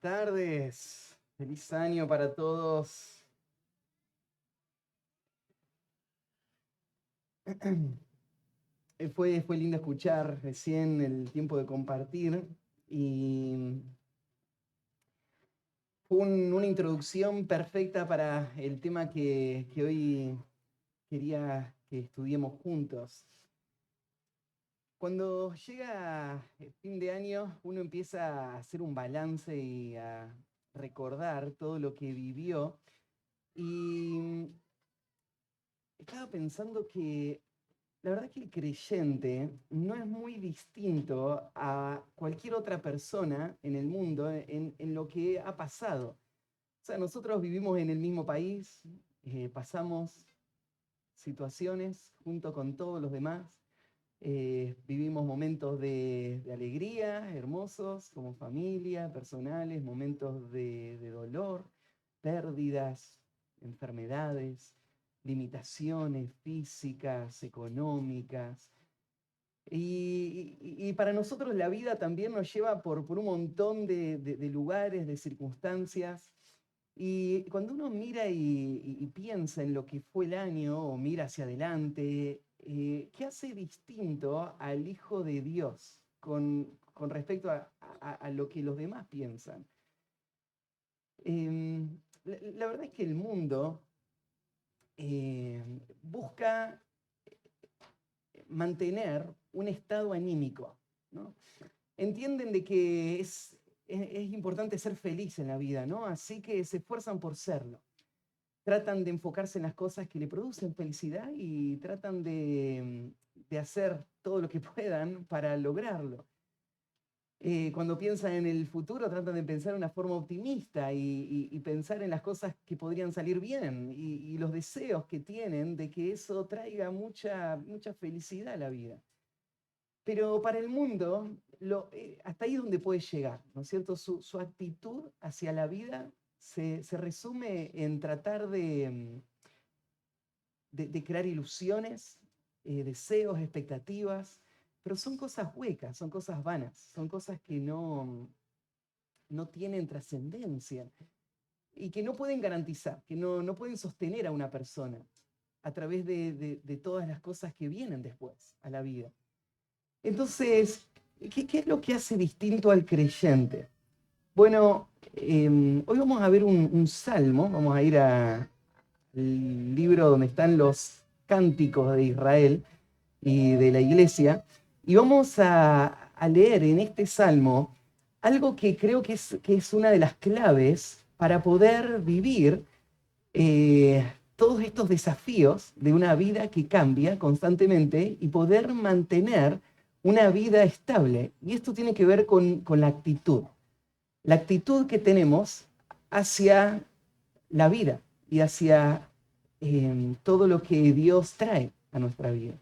Tardes. Feliz año para todos. Fue lindo escuchar recién el tiempo de compartir y fue una introducción perfecta para el tema que hoy quería que estudiemos juntos. Cuando llega el fin de año, uno empieza a hacer un balance y a recordar todo lo que vivió. Y estaba pensando que la verdad que el creyente no es muy distinto a cualquier otra persona en el mundo en lo que ha pasado. O sea, nosotros vivimos en el mismo país, pasamos situaciones junto con todos los demás, vivimos momentos de alegría, hermosos, como familia, personales, momentos de dolor, pérdidas, enfermedades, limitaciones físicas, económicas. Y para nosotros la vida también nos lleva por un montón de lugares, de circunstancias. Y cuando uno mira y piensa en lo que fue el año o mira hacia adelante, ¿qué hace distinto al Hijo de Dios con respecto a lo que los demás piensan? La verdad es que el mundo busca mantener un estado anímico, ¿no? Entienden de que es importante ser feliz en la vida, ¿no? Así que se esfuerzan por serlo. Tratan de enfocarse en las cosas que le producen felicidad y tratan de hacer todo lo que puedan para lograrlo. Cuando piensan en el futuro, tratan de pensar de una forma optimista y pensar en las cosas que podrían salir bien y los deseos que tienen de que eso traiga mucha felicidad a la vida. Pero para el mundo, hasta ahí es donde puede llegar, ¿no es cierto? Su actitud hacia la vida se resume en tratar de crear ilusiones, deseos, expectativas, pero son cosas huecas, son cosas vanas, son cosas que no tienen trascendencia y que no pueden garantizar, que no pueden sostener a una persona a través de todas las cosas que vienen después a la vida. Entonces, ¿qué es lo que hace distinto al creyente? Bueno, hoy vamos a ver un salmo, vamos a ir al libro donde están los cánticos de Israel y de la iglesia, y vamos a leer en este salmo algo que creo que es una de las claves para poder vivir todos estos desafíos de una vida que cambia constantemente y poder mantener una vida estable. Y esto tiene que ver con la actitud que tenemos hacia la vida y hacia todo lo que Dios trae a nuestra vida.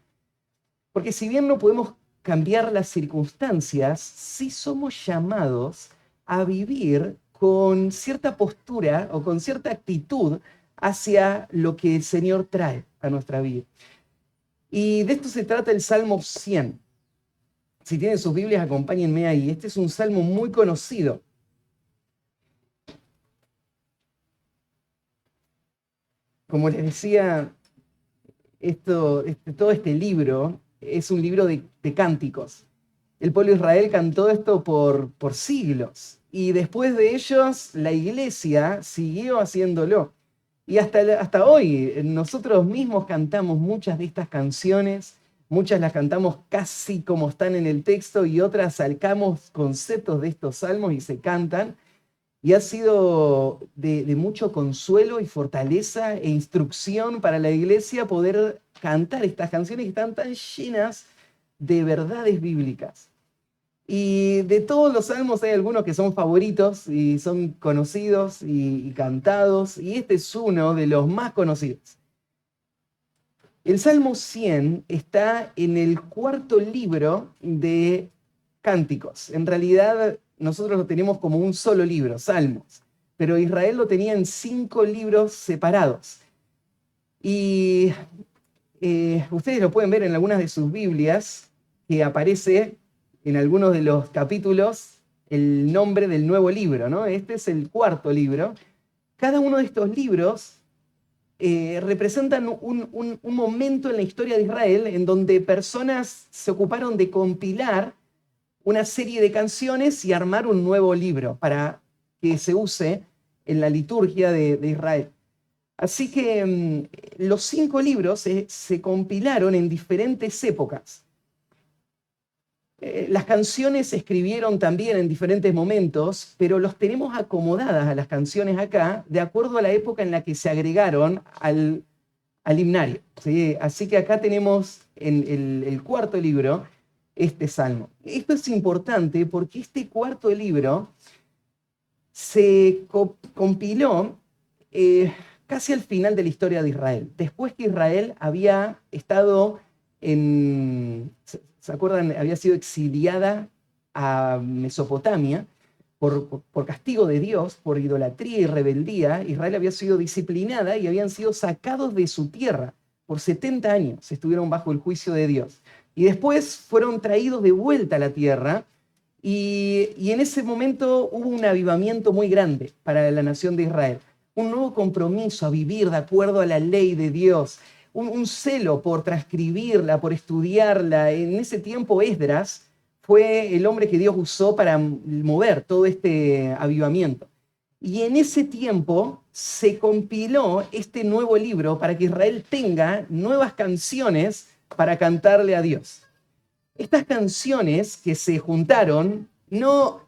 Porque si bien no podemos cambiar las circunstancias, sí somos llamados a vivir con cierta postura o con cierta actitud hacia lo que el Señor trae a nuestra vida. Y de esto se trata el Salmo 100. Si tienen sus Biblias, acompáñenme ahí. Este es un salmo muy conocido. Como les decía, todo este libro es un libro de cánticos. El pueblo de Israel cantó esto por siglos y después de ellos la iglesia siguió haciéndolo. Y hasta hoy nosotros mismos cantamos muchas de estas canciones, muchas las cantamos casi como están en el texto y otras sacamos conceptos de estos salmos y se cantan. Y ha sido de mucho consuelo y fortaleza e instrucción para la iglesia poder cantar estas canciones que están tan llenas de verdades bíblicas. Y de todos los salmos hay algunos que son favoritos y son conocidos y cantados, y este es uno de los más conocidos. El Salmo 100 está en el cuarto libro de Cánticos. En realidad nosotros lo tenemos como un solo libro, Salmos, pero Israel lo tenía en 5 libros separados. Y ustedes lo pueden ver en algunas de sus Biblias, que aparece en algunos de los capítulos el nombre del nuevo libro, ¿no? Este es el cuarto libro. Cada uno de estos libros representan un momento en la historia de Israel en donde personas se ocuparon de compilar una serie de canciones y armar un nuevo libro para que se use en la liturgia de Israel. Así que los 5 libros se compilaron en diferentes épocas. Las canciones se escribieron también en diferentes momentos, pero los tenemos acomodadas a las canciones acá de acuerdo a la época en la que se agregaron al himnario, ¿sí? Así que acá tenemos en el cuarto libro este salmo. Esto es importante porque este cuarto libro se compiló casi al final de la historia de Israel, después que Israel había estado ¿se acuerdan? Había sido exiliada a Mesopotamia por castigo de Dios, por idolatría y rebeldía. Israel había sido disciplinada y habían sido sacados de su tierra. Por 70 años estuvieron bajo el juicio de Dios. Y después fueron traídos de vuelta a la tierra y en ese momento hubo un avivamiento muy grande para la nación de Israel. Un nuevo compromiso a vivir de acuerdo a la ley de Dios, un celo por transcribirla, por estudiarla. En ese tiempo Esdras fue el hombre que Dios usó para mover todo este avivamiento. Y en ese tiempo se compiló este nuevo libro para que Israel tenga nuevas canciones para cantarle a Dios. Estas canciones que se juntaron no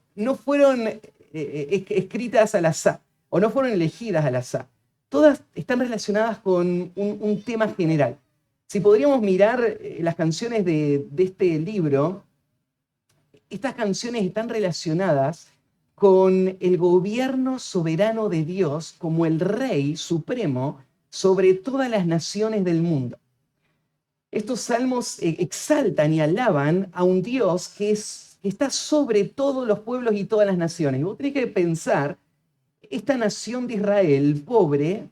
fueron escritas al azar o no fueron elegidas al azar. Todas están relacionadas con un tema general. Si podríamos mirar las canciones de este libro, estas canciones están relacionadas con el gobierno soberano de Dios como el Rey Supremo sobre todas las naciones del mundo. Estos salmos exaltan y alaban a un Dios que está sobre todos los pueblos y todas las naciones. Y vos tenés que pensar, esta nación de Israel, pobre,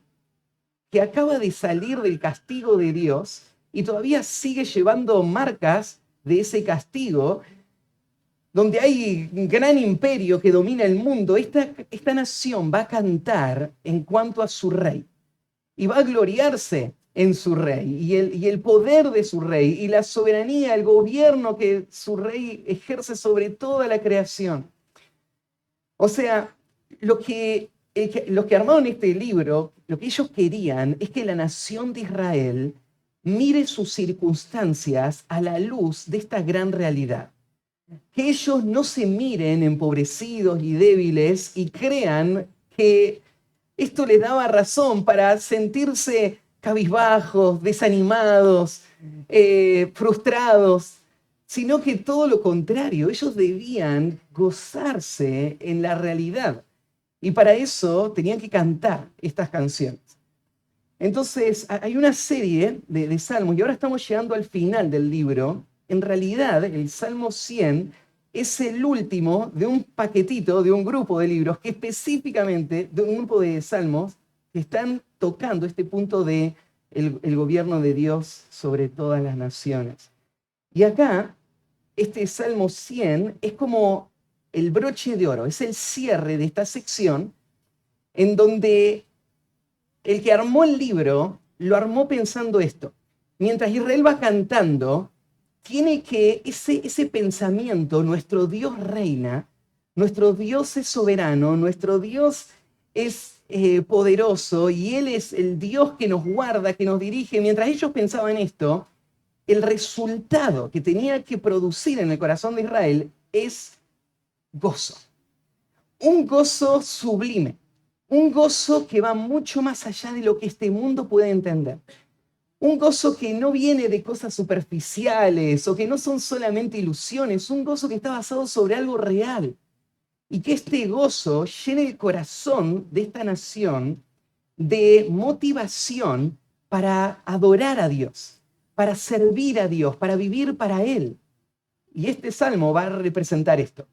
que acaba de salir del castigo de Dios y todavía sigue llevando marcas de ese castigo, donde hay un gran imperio que domina el mundo, esta nación va a cantar en cuanto a su rey y va a gloriarse en su rey y el poder de su rey y la soberanía, el gobierno que su rey ejerce sobre toda la creación. O sea, los que armaron este libro, lo que ellos querían es que la nación de Israel mire sus circunstancias a la luz de esta gran realidad. Que ellos no se miren empobrecidos y débiles y crean que esto les daba razón para sentirse cabizbajos, desanimados, frustrados, sino que todo lo contrario, ellos debían gozarse en la realidad. Y para eso tenían que cantar estas canciones. Entonces, hay una serie de salmos, y ahora estamos llegando al final del libro. En realidad, el Salmo 100 es el último de un paquetito, de un grupo de libros, que específicamente, de un grupo de salmos, que están tocando este punto de el gobierno de Dios sobre todas las naciones. Y acá, este Salmo 100 es como el broche de oro, es el cierre de esta sección en donde el que armó el libro lo armó pensando esto. Mientras Israel va cantando, tiene que ese pensamiento, nuestro Dios reina, nuestro Dios es soberano, nuestro Dios es poderoso y Él es el Dios que nos guarda, que nos dirige. Mientras ellos pensaban esto, el resultado que tenía que producir en el corazón de Israel es gozo. Un gozo sublime. Un gozo que va mucho más allá de lo que este mundo puede entender. Un gozo que no viene de cosas superficiales o que no son solamente ilusiones. Un gozo que está basado sobre algo real. Y que este gozo llene el corazón de esta nación de motivación para adorar a Dios, para servir a Dios, para vivir para Él. Y este salmo va a representar esto.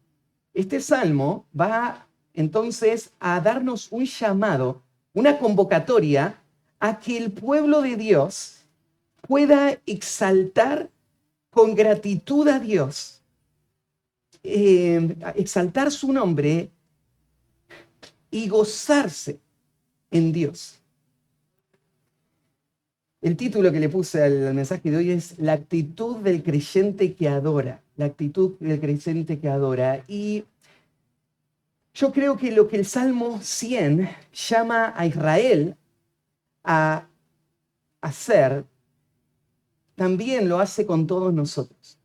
Este salmo va entonces a darnos un llamado, una convocatoria a que el pueblo de Dios pueda exaltar con gratitud a Dios exaltar su nombre y gozarse en Dios. El título que le puse al mensaje de hoy es La actitud del creyente que adora. La actitud del creyente que adora. Y yo creo que lo que el Salmo 100 llama a Israel a hacer, también lo hace con todos nosotros.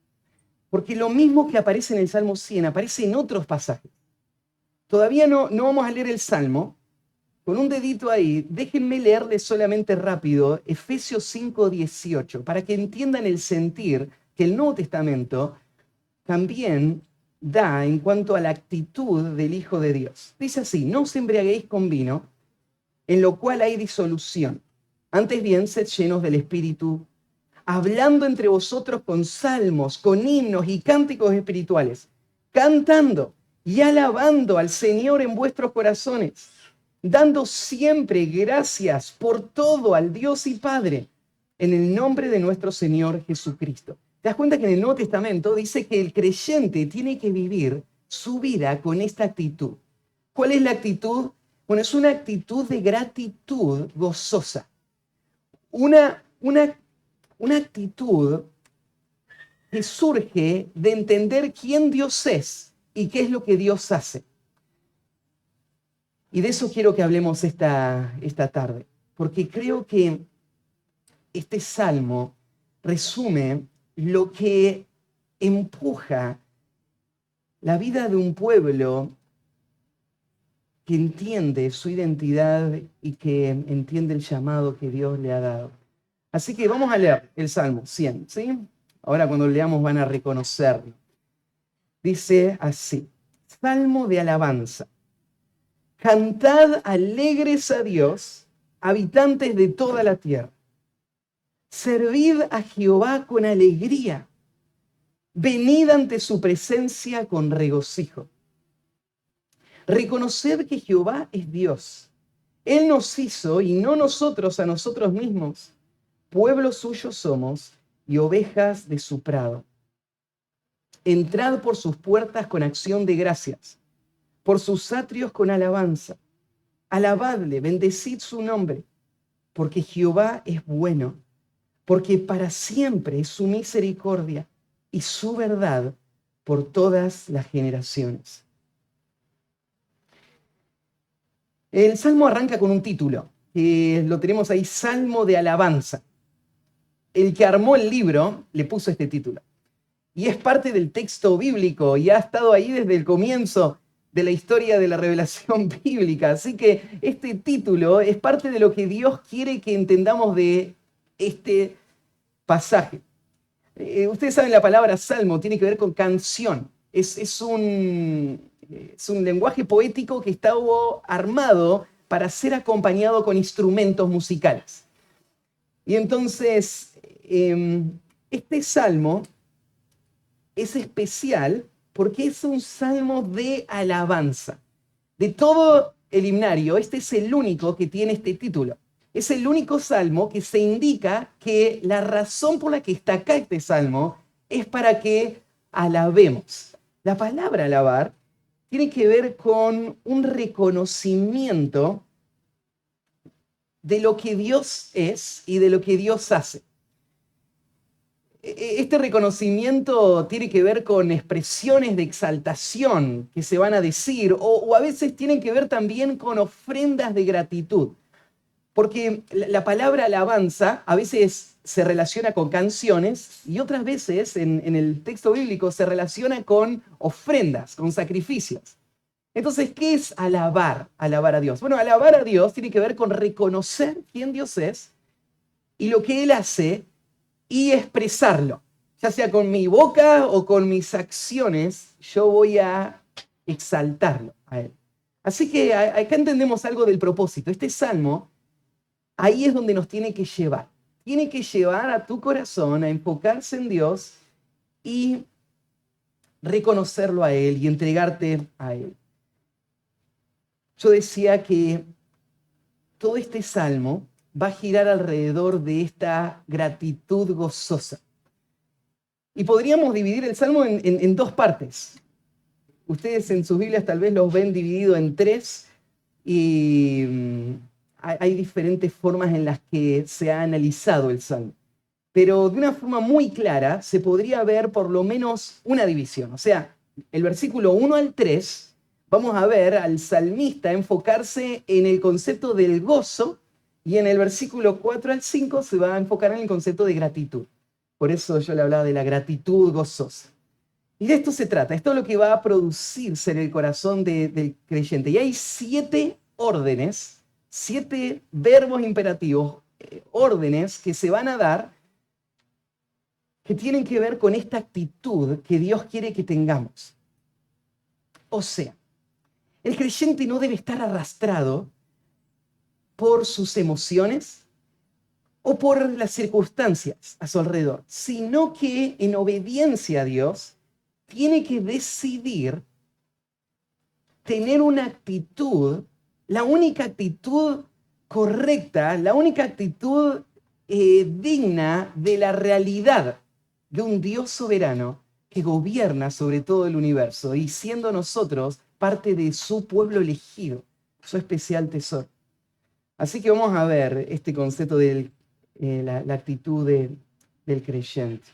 Porque lo mismo que aparece en el Salmo 100 aparece en otros pasajes. Todavía no vamos a leer el Salmo. Con un dedito ahí, déjenme leerles solamente rápido Efesios 5:18, para que entiendan el sentir que el Nuevo Testamento también da en cuanto a la actitud del Hijo de Dios. Dice así: no os embriaguéis con vino, en lo cual hay disolución. Antes bien, sed llenos del Espíritu, hablando entre vosotros con salmos, con himnos y cánticos espirituales, cantando y alabando al Señor en vuestros corazones, dando siempre gracias por todo al Dios y Padre, en el nombre de nuestro Señor Jesucristo. ¿Te das cuenta que en el Nuevo Testamento dice que el creyente tiene que vivir su vida con esta actitud? ¿Cuál es la actitud? Bueno, es una actitud de gratitud gozosa. Una actitud que surge de entender quién Dios es y qué es lo que Dios hace. Y de eso quiero que hablemos esta tarde, porque creo que este salmo resume lo que empuja la vida de un pueblo que entiende su identidad y que entiende el llamado que Dios le ha dado. Así que vamos a leer el Salmo 100, ¿sí? Ahora cuando leamos van a reconocerlo. Dice así: Salmo de alabanza. Cantad alegres a Dios, habitantes de toda la tierra. Servid a Jehová con alegría. Venid ante su presencia con regocijo. Reconoced que Jehová es Dios. Él nos hizo y no nosotros a nosotros mismos. Pueblo suyo somos y ovejas de su prado. Entrad por sus puertas con acción de gracias, por sus atrios con alabanza. Alabadle, bendecid su nombre, porque Jehová es bueno, porque para siempre es su misericordia y su verdad por todas las generaciones. El Salmo arranca con un título, que lo tenemos ahí, Salmo de alabanza. El que armó el libro le puso este título. Y es parte del texto bíblico y ha estado ahí desde el comienzo de la historia de la revelación bíblica. Así que este título es parte de lo que Dios quiere que entendamos de este pasaje. Ustedes saben, la palabra salmo tiene que ver con canción. Es un lenguaje poético que está armado para ser acompañado con instrumentos musicales. Y entonces, este salmo es especial porque es un salmo de alabanza. De todo el himnario, este es el único que tiene este título. Es el único salmo que se indica que la razón por la que está acá este salmo es para que alabemos. La palabra alabar tiene que ver con un reconocimiento de lo que Dios es y de lo que Dios hace. Este reconocimiento tiene que ver con expresiones de exaltación que se van a decir, o a veces tienen que ver también con ofrendas de gratitud. Porque la palabra alabanza a veces se relaciona con canciones y otras veces en el texto bíblico se relaciona con ofrendas, con sacrificios. Entonces, ¿qué es alabar? Alabar a Dios. Bueno, alabar a Dios tiene que ver con reconocer quién Dios es y lo que Él hace y expresarlo. Ya sea con mi boca o con mis acciones, yo voy a exaltarlo a Él. Así que acá entendemos algo del propósito. Este salmo, ahí es donde nos tiene que llevar. Tiene que llevar a tu corazón a enfocarse en Dios y reconocerlo a Él y entregarte a Él. Yo decía que todo este salmo va a girar alrededor de esta gratitud gozosa. Y podríamos dividir el salmo en dos partes. Ustedes en sus Biblias tal vez los ven dividido en 3 y hay diferentes formas en las que se ha analizado el Salmo. Pero de una forma muy clara se podría ver por lo menos una división. O sea, el versículo 1 al 3, vamos a ver al salmista enfocarse en el concepto del gozo, y en el versículo 4 al 5 se va a enfocar en el concepto de gratitud. Por eso yo le hablaba de la gratitud gozosa. Y de esto se trata, esto es lo que va a producirse en el corazón del creyente. Y hay 7 órdenes, 7 verbos imperativos, órdenes que se van a dar, que tienen que ver con esta actitud que Dios quiere que tengamos. O sea, el creyente no debe estar arrastrado por sus emociones o por las circunstancias a su alrededor, sino que en obediencia a Dios tiene que decidir tener una actitud, la única actitud correcta, la única actitud digna de la realidad de un Dios soberano que gobierna sobre todo el universo y siendo nosotros parte de su pueblo elegido, su especial tesoro. Así que vamos a ver este concepto de la actitud del creyente.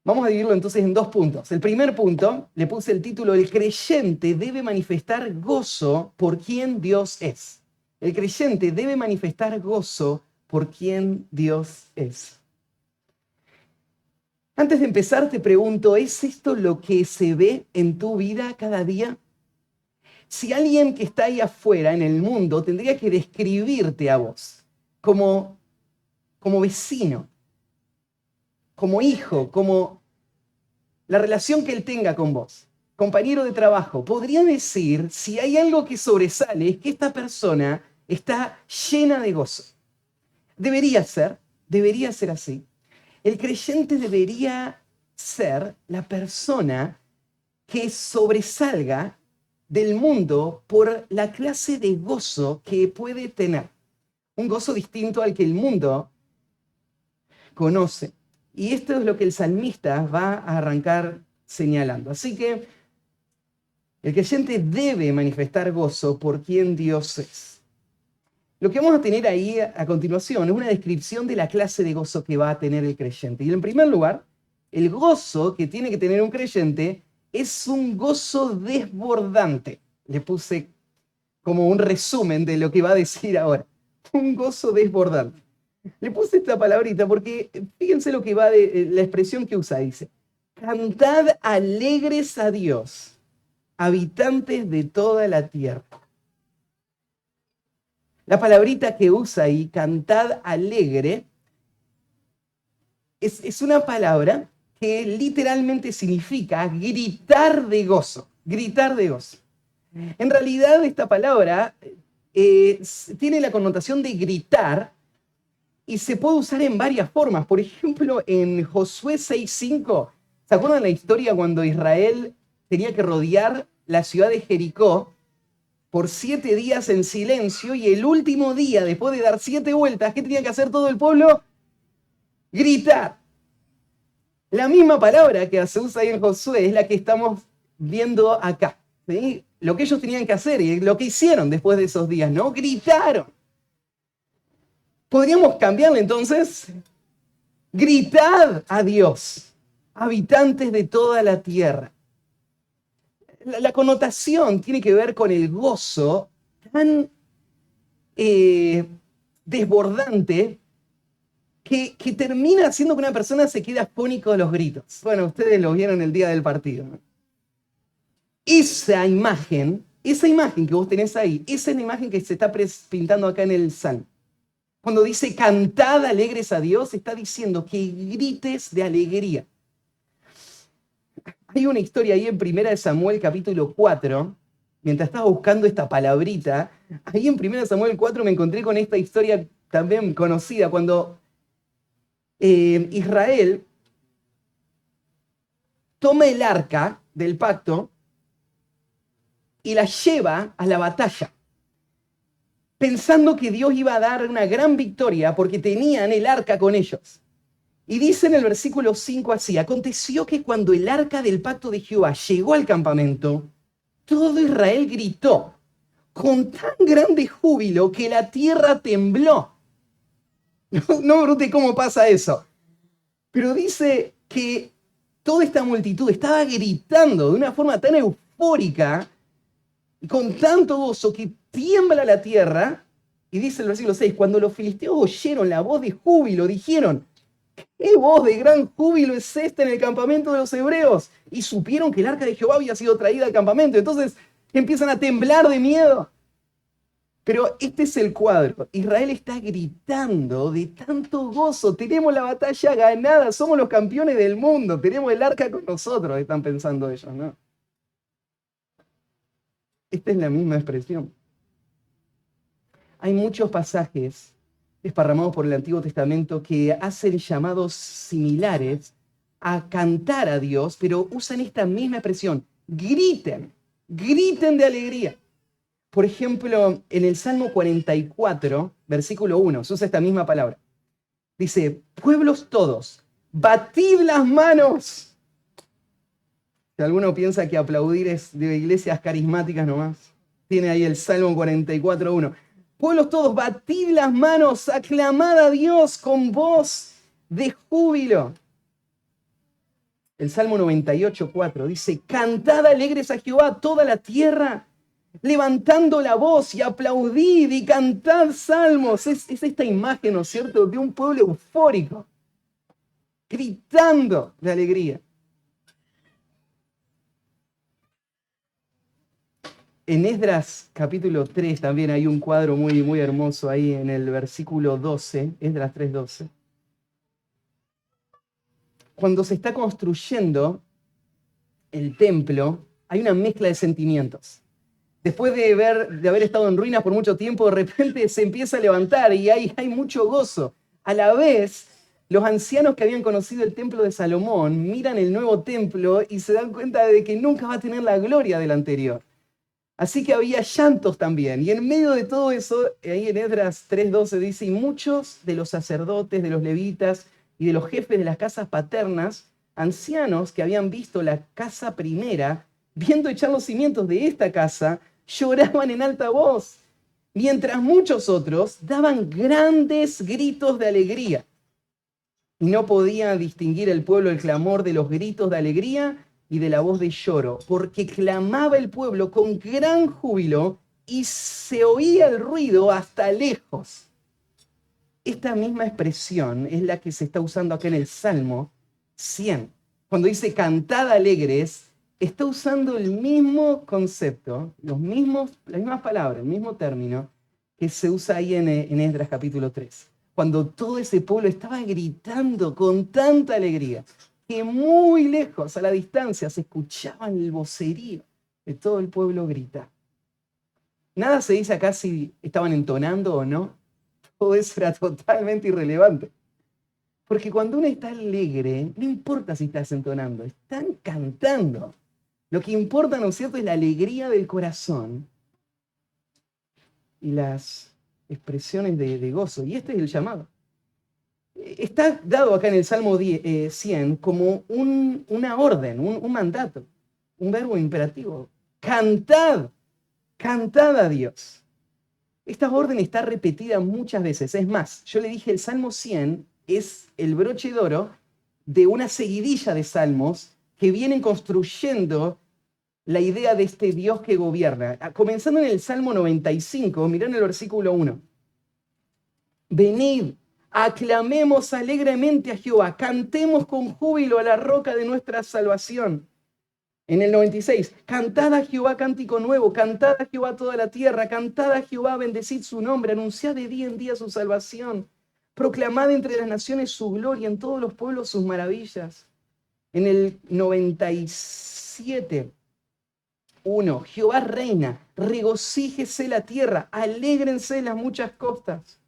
Vamos a dividirlo entonces en 2 puntos. El primer punto, le puse el título, el creyente debe manifestar gozo por quien Dios es. El creyente debe manifestar gozo por quien Dios es. Antes de empezar te pregunto, ¿es esto lo que se ve en tu vida cada día? Si alguien que está ahí afuera en el mundo tendría que describirte a vos como vecino, como hijo, como la relación que él tenga con vos, compañero de trabajo, podría decir, si hay algo que sobresale, es que esta persona está llena de gozo. Debería ser así. El creyente debería ser la persona que sobresalga del mundo por la clase de gozo que puede tener. Un gozo distinto al que el mundo conoce. Y esto es lo que el salmista va a arrancar señalando. Así que el creyente debe manifestar gozo por quien Dios es. Lo que vamos a tener ahí a continuación es una descripción de la clase de gozo que va a tener el creyente. Y en primer lugar, el gozo que tiene que tener un creyente es un gozo desbordante. Le puse como un resumen de lo que va a decir ahora. Un gozo desbordante. Le puse esta palabrita porque fíjense lo que va de la expresión que usa. Dice, cantad alegres a Dios, habitantes de toda la tierra. La palabrita que usa ahí, cantad alegre, es una palabra que literalmente significa gritar de gozo. Gritar de gozo. En realidad esta palabra tiene la connotación de gritar y se puede usar en varias formas. Por ejemplo, en Josué 6:5, ¿se acuerdan la historia cuando Israel tenía que rodear la ciudad de Jericó por 7 días en silencio y el último día, después de dar 7 vueltas, ¿qué tenía que hacer todo el pueblo? Gritar. La misma palabra que se usa ahí en Josué es la que estamos viendo acá, ¿sí? Lo que ellos tenían que hacer y lo que hicieron después de esos días, ¿no? Gritaron. Podríamos cambiarle entonces, gritad a Dios, habitantes de toda la tierra. La connotación tiene que ver con el gozo tan desbordante que termina haciendo que una persona se quede afónico de los gritos. Bueno, ustedes lo vieron el día del partido, ¿no? Esa imagen que vos tenés ahí, esa es la imagen que se está pintando acá en el Salmo. Cuando dice cantad alegres a Dios, está diciendo que grites de alegría. Hay una historia ahí en 1 Samuel capítulo 4, mientras estaba buscando esta palabrita, ahí en 1 Samuel 4 me encontré con esta historia también conocida, cuando Israel toma el arca del pacto y la lleva a la batalla, pensando que Dios iba a dar una gran victoria porque tenían el arca con ellos. Y dice en el versículo 5 así: aconteció que cuando el arca del pacto de Jehová llegó al campamento, todo Israel gritó con tan grande júbilo que la tierra tembló. No me pregunte cómo pasa eso, pero dice que toda esta multitud estaba gritando de una forma tan eufórica y con tanto gozo que tiembla la tierra. Y dice el versículo 6, cuando los filisteos oyeron la voz de júbilo, dijeron: ¿qué voz de gran júbilo es esta en el campamento de los hebreos? Y supieron que el arca de Jehová había sido traída al campamento. Entonces empiezan a temblar de miedo. Pero este es el cuadro. Israel está gritando de tanto gozo. Tenemos la batalla ganada. Somos los campeones del mundo. Tenemos el arca con nosotros, están pensando ellos, ¿no? Esta es la misma expresión. Hay muchos pasajes desparramados por el Antiguo Testamento que hacen llamados similares a cantar a Dios, pero usan esta misma expresión. Griten, griten de alegría. Por ejemplo, en el Salmo 44, versículo 1, se usa esta misma palabra. Dice: pueblos todos, batid las manos. Si alguno piensa que aplaudir es de iglesias carismáticas nomás, tiene ahí el Salmo 44, 1. Pueblos todos, batid las manos, aclamad a Dios con voz de júbilo. El Salmo 98, 4 dice: cantad alegres a Jehová toda la tierra, levantando la voz y aplaudid y cantad salmos. Es esta imagen, ¿no es cierto?, de un pueblo eufórico, gritando de alegría. En Esdras capítulo 3 también hay un cuadro muy, muy hermoso ahí en el versículo 12, Esdras 3:12. Cuando se está construyendo el templo, hay una mezcla de sentimientos. Después de haber estado en ruinas por mucho tiempo, de repente se empieza a levantar y hay mucho gozo. A la vez, los ancianos que habían conocido el templo de Salomón miran el nuevo templo y se dan cuenta de que nunca va a tener la gloria del anterior. Así que había llantos también. Y en medio de todo eso, ahí en Esdras 3:12 dice: y muchos de los sacerdotes, de los levitas y de los jefes de las casas paternas, ancianos que habían visto la casa primera, viendo echar los cimientos de esta casa, lloraban en alta voz, mientras muchos otros daban grandes gritos de alegría. Y no podía distinguir el pueblo el clamor de los gritos de alegría y de la voz de lloro, porque clamaba el pueblo con gran júbilo y se oía el ruido hasta lejos. Esta misma expresión es la que se está usando acá en el Salmo 100. Cuando dice cantad alegres, está usando el mismo concepto, las mismas palabras, el mismo término que se usa ahí en Esdras capítulo 3. Cuando todo ese pueblo estaba gritando con tanta alegría que muy lejos, a la distancia, se escuchaba el vocerío de todo el pueblo gritar. Nada se dice acá si estaban entonando o no. Todo eso era totalmente irrelevante. Porque cuando uno está alegre, no importa si estás entonando, están cantando. Lo que importa, ¿no es cierto?, es la alegría del corazón y las expresiones de gozo. Y este es el llamado. Está dado acá en el Salmo 100 como una orden, un mandato, un verbo imperativo. Cantad, cantad a Dios. Esta orden está repetida muchas veces. Es más, yo le dije, el Salmo 100 es el broche de oro de una seguidilla de salmos que vienen construyendo la idea de este Dios que gobierna. Comenzando en el Salmo 95, mirá en el versículo 1. Venid, aclamemos alegremente a Jehová, cantemos con júbilo a la roca de nuestra salvación. En el 96, cantad a Jehová cántico nuevo, cantad a Jehová toda la tierra, cantad a Jehová, bendecid su nombre, anunciad de día en día su salvación, proclamad entre las naciones su gloria, en todos los pueblos sus maravillas. En el 97, 1, Jehová reina, regocíjese la tierra, alégrense las muchas costas.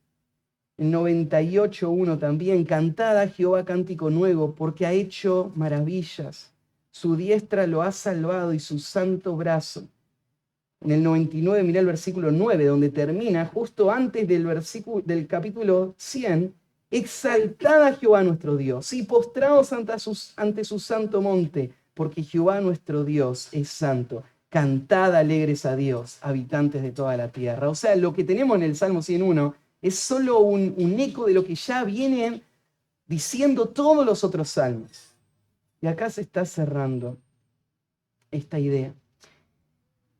En 98:1 también, cantad a Jehová cántico nuevo, porque ha hecho maravillas. Su diestra lo ha salvado y su santo brazo. En el 99, mirá el versículo 9, donde termina, justo antes del capítulo 100, Exaltad a Jehová nuestro Dios y postraos ante su santo monte, porque Jehová nuestro Dios es santo. Cantad alegres a Dios, habitantes de toda la tierra. O sea, lo que tenemos en el Salmo 101 es solo un eco de lo que ya vienen diciendo todos los otros salmos. Y acá se está cerrando esta idea.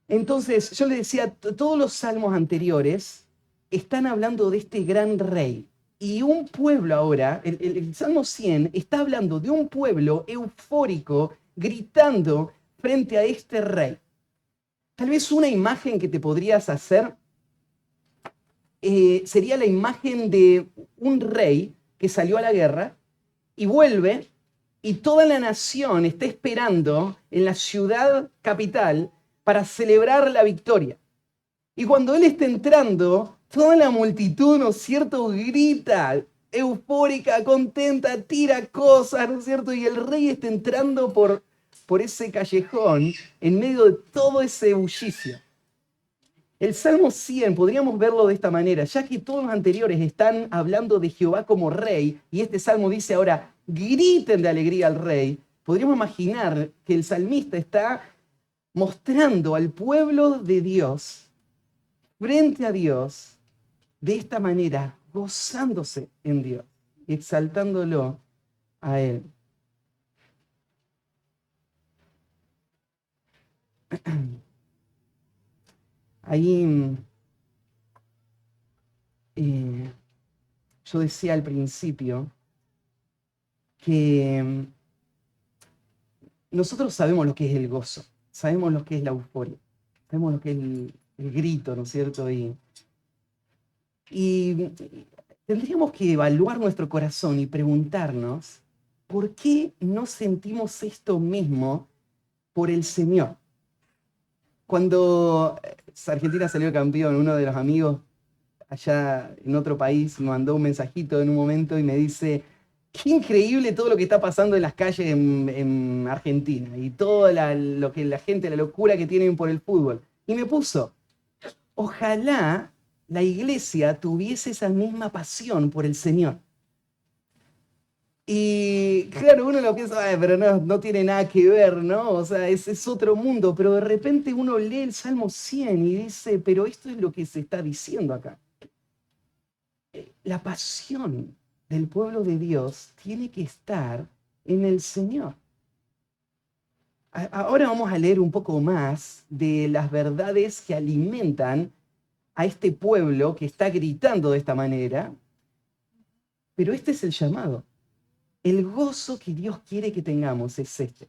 Entonces, yo les decía, todos los salmos anteriores están hablando de este gran rey. Y un pueblo ahora, el Salmo 100, está hablando de un pueblo eufórico, gritando frente a este rey. Tal vez una imagen que te podrías hacer sería la imagen de un rey que salió a la guerra y vuelve, y toda la nación está esperando en la ciudad capital para celebrar la victoria. Y cuando él está entrando, toda la multitud, ¿no es cierto?, grita, eufórica, contenta, tira cosas, ¿no es cierto? Y el rey está entrando por ese callejón en medio de todo ese bullicio. El Salmo 100 podríamos verlo de esta manera, ya que todos los anteriores están hablando de Jehová como rey, y este salmo dice ahora, griten de alegría al rey. Podríamos imaginar que el salmista está mostrando al pueblo de Dios, frente a Dios, de esta manera, gozándose en Dios, exaltándolo a Él. Ahí yo decía al principio que nosotros sabemos lo que es el gozo, sabemos lo que es la euforia, sabemos lo que es el grito, ¿no es cierto? Y tendríamos que evaluar nuestro corazón y preguntarnos, ¿por qué no sentimos esto mismo por el Señor? Cuando Argentina salió campeón, uno de los amigos allá en otro país me mandó un mensajito en un momento y me dice, qué increíble todo lo que está pasando en las calles en Argentina y todo lo que la gente, la locura que tienen por el fútbol. Y me puso, ojalá la iglesia tuviese esa misma pasión por el Señor. Y claro, uno lo piensa, pero no tiene nada que ver, ¿no? O sea, es otro mundo, pero de repente uno lee el Salmo 100 y dice, pero esto es lo que se está diciendo acá. La pasión del pueblo de Dios tiene que estar en el Señor. Ahora vamos a leer un poco más de las verdades que alimentan a este pueblo que está gritando de esta manera, pero este es el llamado. El gozo que Dios quiere que tengamos es este.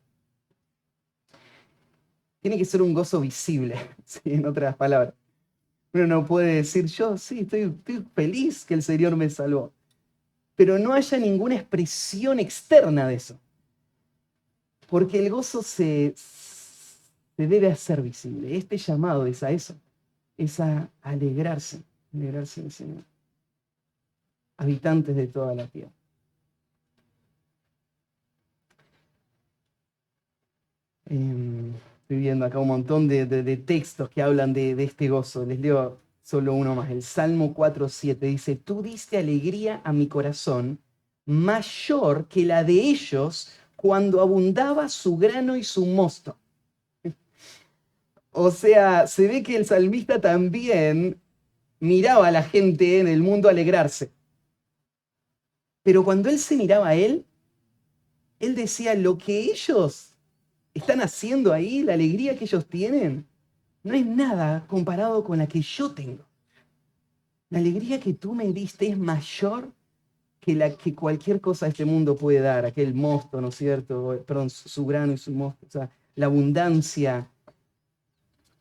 Tiene que ser un gozo visible, ¿sí? En otras palabras. Uno no puede decir, yo sí, estoy feliz que el Señor me salvó, pero no haya ninguna expresión externa de eso. Porque el gozo se debe hacer visible. Este llamado es a eso, es a alegrarse en el Señor. Habitantes de toda la tierra. Estoy viendo acá un montón de textos que hablan de este gozo. Les leo solo uno más. El Salmo 4:7 dice, tú diste alegría a mi corazón, mayor que la de ellos cuando abundaba su grano y su mosto. O sea, se ve que el salmista también miraba a la gente en el mundo alegrarse. Pero cuando él se miraba a él decía, lo que ellos están haciendo ahí, la alegría que ellos tienen, no es nada comparado con la que yo tengo. La alegría que tú me diste es mayor que la que cualquier cosa de este mundo puede dar, aquel mosto, ¿no es cierto? Perdón, su grano y su mosto, o sea, la abundancia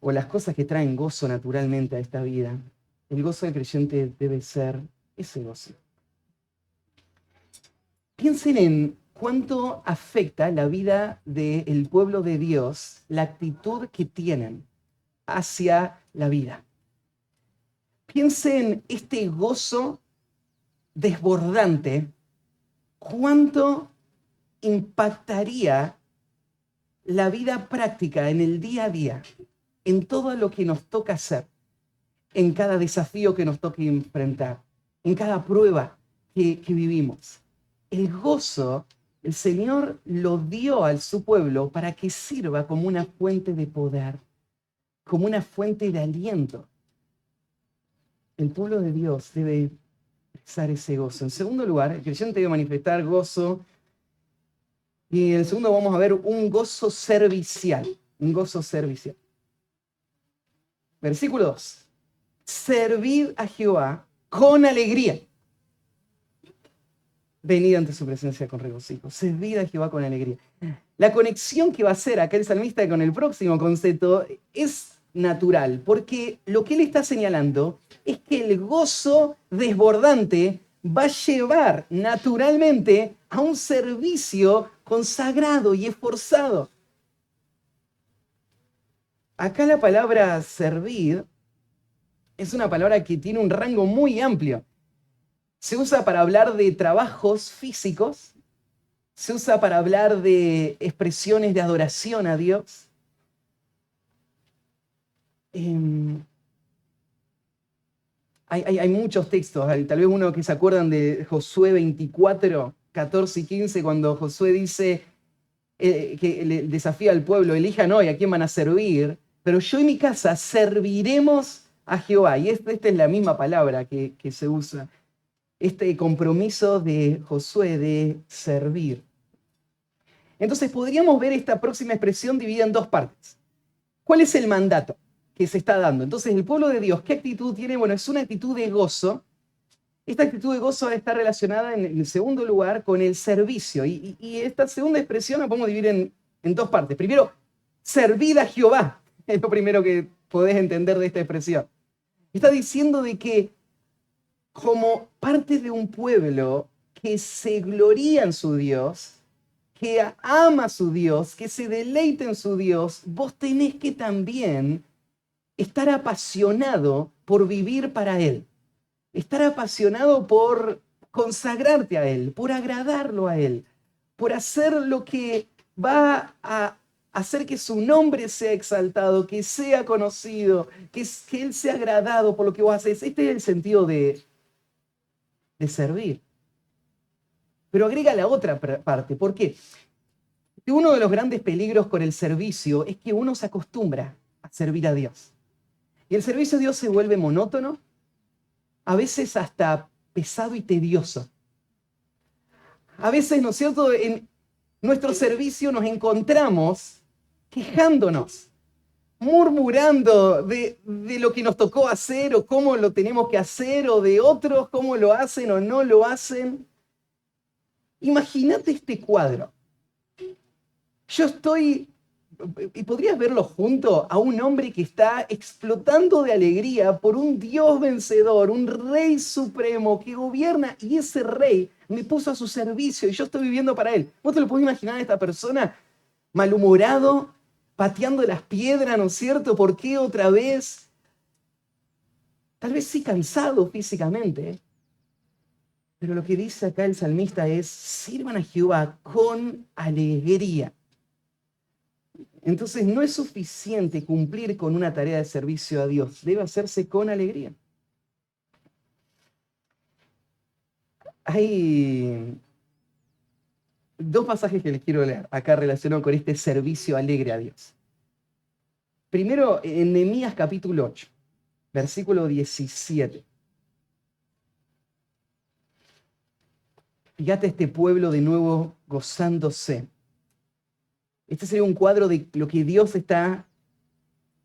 o las cosas que traen gozo naturalmente a esta vida. El gozo del creyente debe ser ese gozo. Piensen en cuánto afecta la vida del pueblo de Dios la actitud que tienen hacia la vida. Piensen este gozo desbordante, cuánto impactaría la vida práctica en el día a día, en todo lo que nos toca hacer, en cada desafío que nos toque enfrentar, en cada prueba, que vivimos. El gozo, el Señor lo dio a su pueblo para que sirva como una fuente de poder, como una fuente de aliento. El pueblo de Dios debe expresar ese gozo. En segundo lugar, el creyente debe manifestar gozo. Y en segundo vamos a ver un gozo servicial. Un gozo servicial. Versículo 2. Servid a Jehová con alegría. Venid ante su presencia con regocijo. Servid a Jehová con alegría. La conexión que va a hacer acá el salmista con el próximo concepto es natural, porque lo que él está señalando es que el gozo desbordante va a llevar naturalmente a un servicio consagrado y esforzado. Acá la palabra servir es una palabra que tiene un rango muy amplio. Se usa para hablar de trabajos físicos, se usa para hablar de expresiones de adoración a Dios. Hay muchos textos, tal vez uno que se acuerdan de Josué 24, 14 y 15, cuando Josué dice que le desafía al pueblo, elijan hoy a quién van a servir, pero yo y mi casa serviremos a Jehová. Y esta es la misma palabra que se usa. Este compromiso de Josué de servir. Entonces podríamos ver esta próxima expresión dividida en dos partes. ¿Cuál es el mandato que se está dando? Entonces el pueblo de Dios, ¿qué actitud tiene? Bueno, es una actitud de gozo. Esta actitud de gozo está relacionada en segundo lugar con el servicio. Y esta segunda expresión la podemos dividir en dos partes. Primero, servid a Jehová. Es lo primero que podés entender de esta expresión. Está diciendo de que como parte de un pueblo que se gloría en su Dios, que ama a su Dios, que se deleita en su Dios, vos tenés que también estar apasionado por vivir para Él. Estar apasionado por consagrarte a Él, por agradarlo a Él, por hacer lo que va a hacer que su nombre sea exaltado, que sea conocido, que Él sea agradado por lo que vos haces. Este es el sentido de servir. Pero agrega la otra parte. ¿Por qué? Porque uno de los grandes peligros con el servicio es que uno se acostumbra a servir a Dios. Y el servicio a Dios se vuelve monótono, a veces hasta pesado y tedioso. A veces, ¿no es cierto?, en nuestro servicio nos encontramos quejándonos, murmurando de lo que nos tocó hacer o cómo lo tenemos que hacer, o de otros cómo lo hacen o no lo hacen. Imagínate este cuadro. Yo estoy, y podrías verlo junto a un hombre que está explotando de alegría por un Dios vencedor, un rey supremo que gobierna, y ese rey me puso a su servicio y yo estoy viviendo para él. ¿Vos te lo podés imaginar a esta persona malhumorado, pateando las piedras, ¿no es cierto? ¿Por qué otra vez? Tal vez sí cansado físicamente, pero lo que dice acá el salmista es: sirvan a Jehová con alegría. Entonces no es suficiente cumplir con una tarea de servicio a Dios, debe hacerse con alegría. Hay dos pasajes que les quiero leer acá relacionados con este servicio alegre a Dios. Primero, en Nehemías capítulo 8, versículo 17. Fíjate este pueblo de nuevo gozándose. Este sería un cuadro de lo que Dios está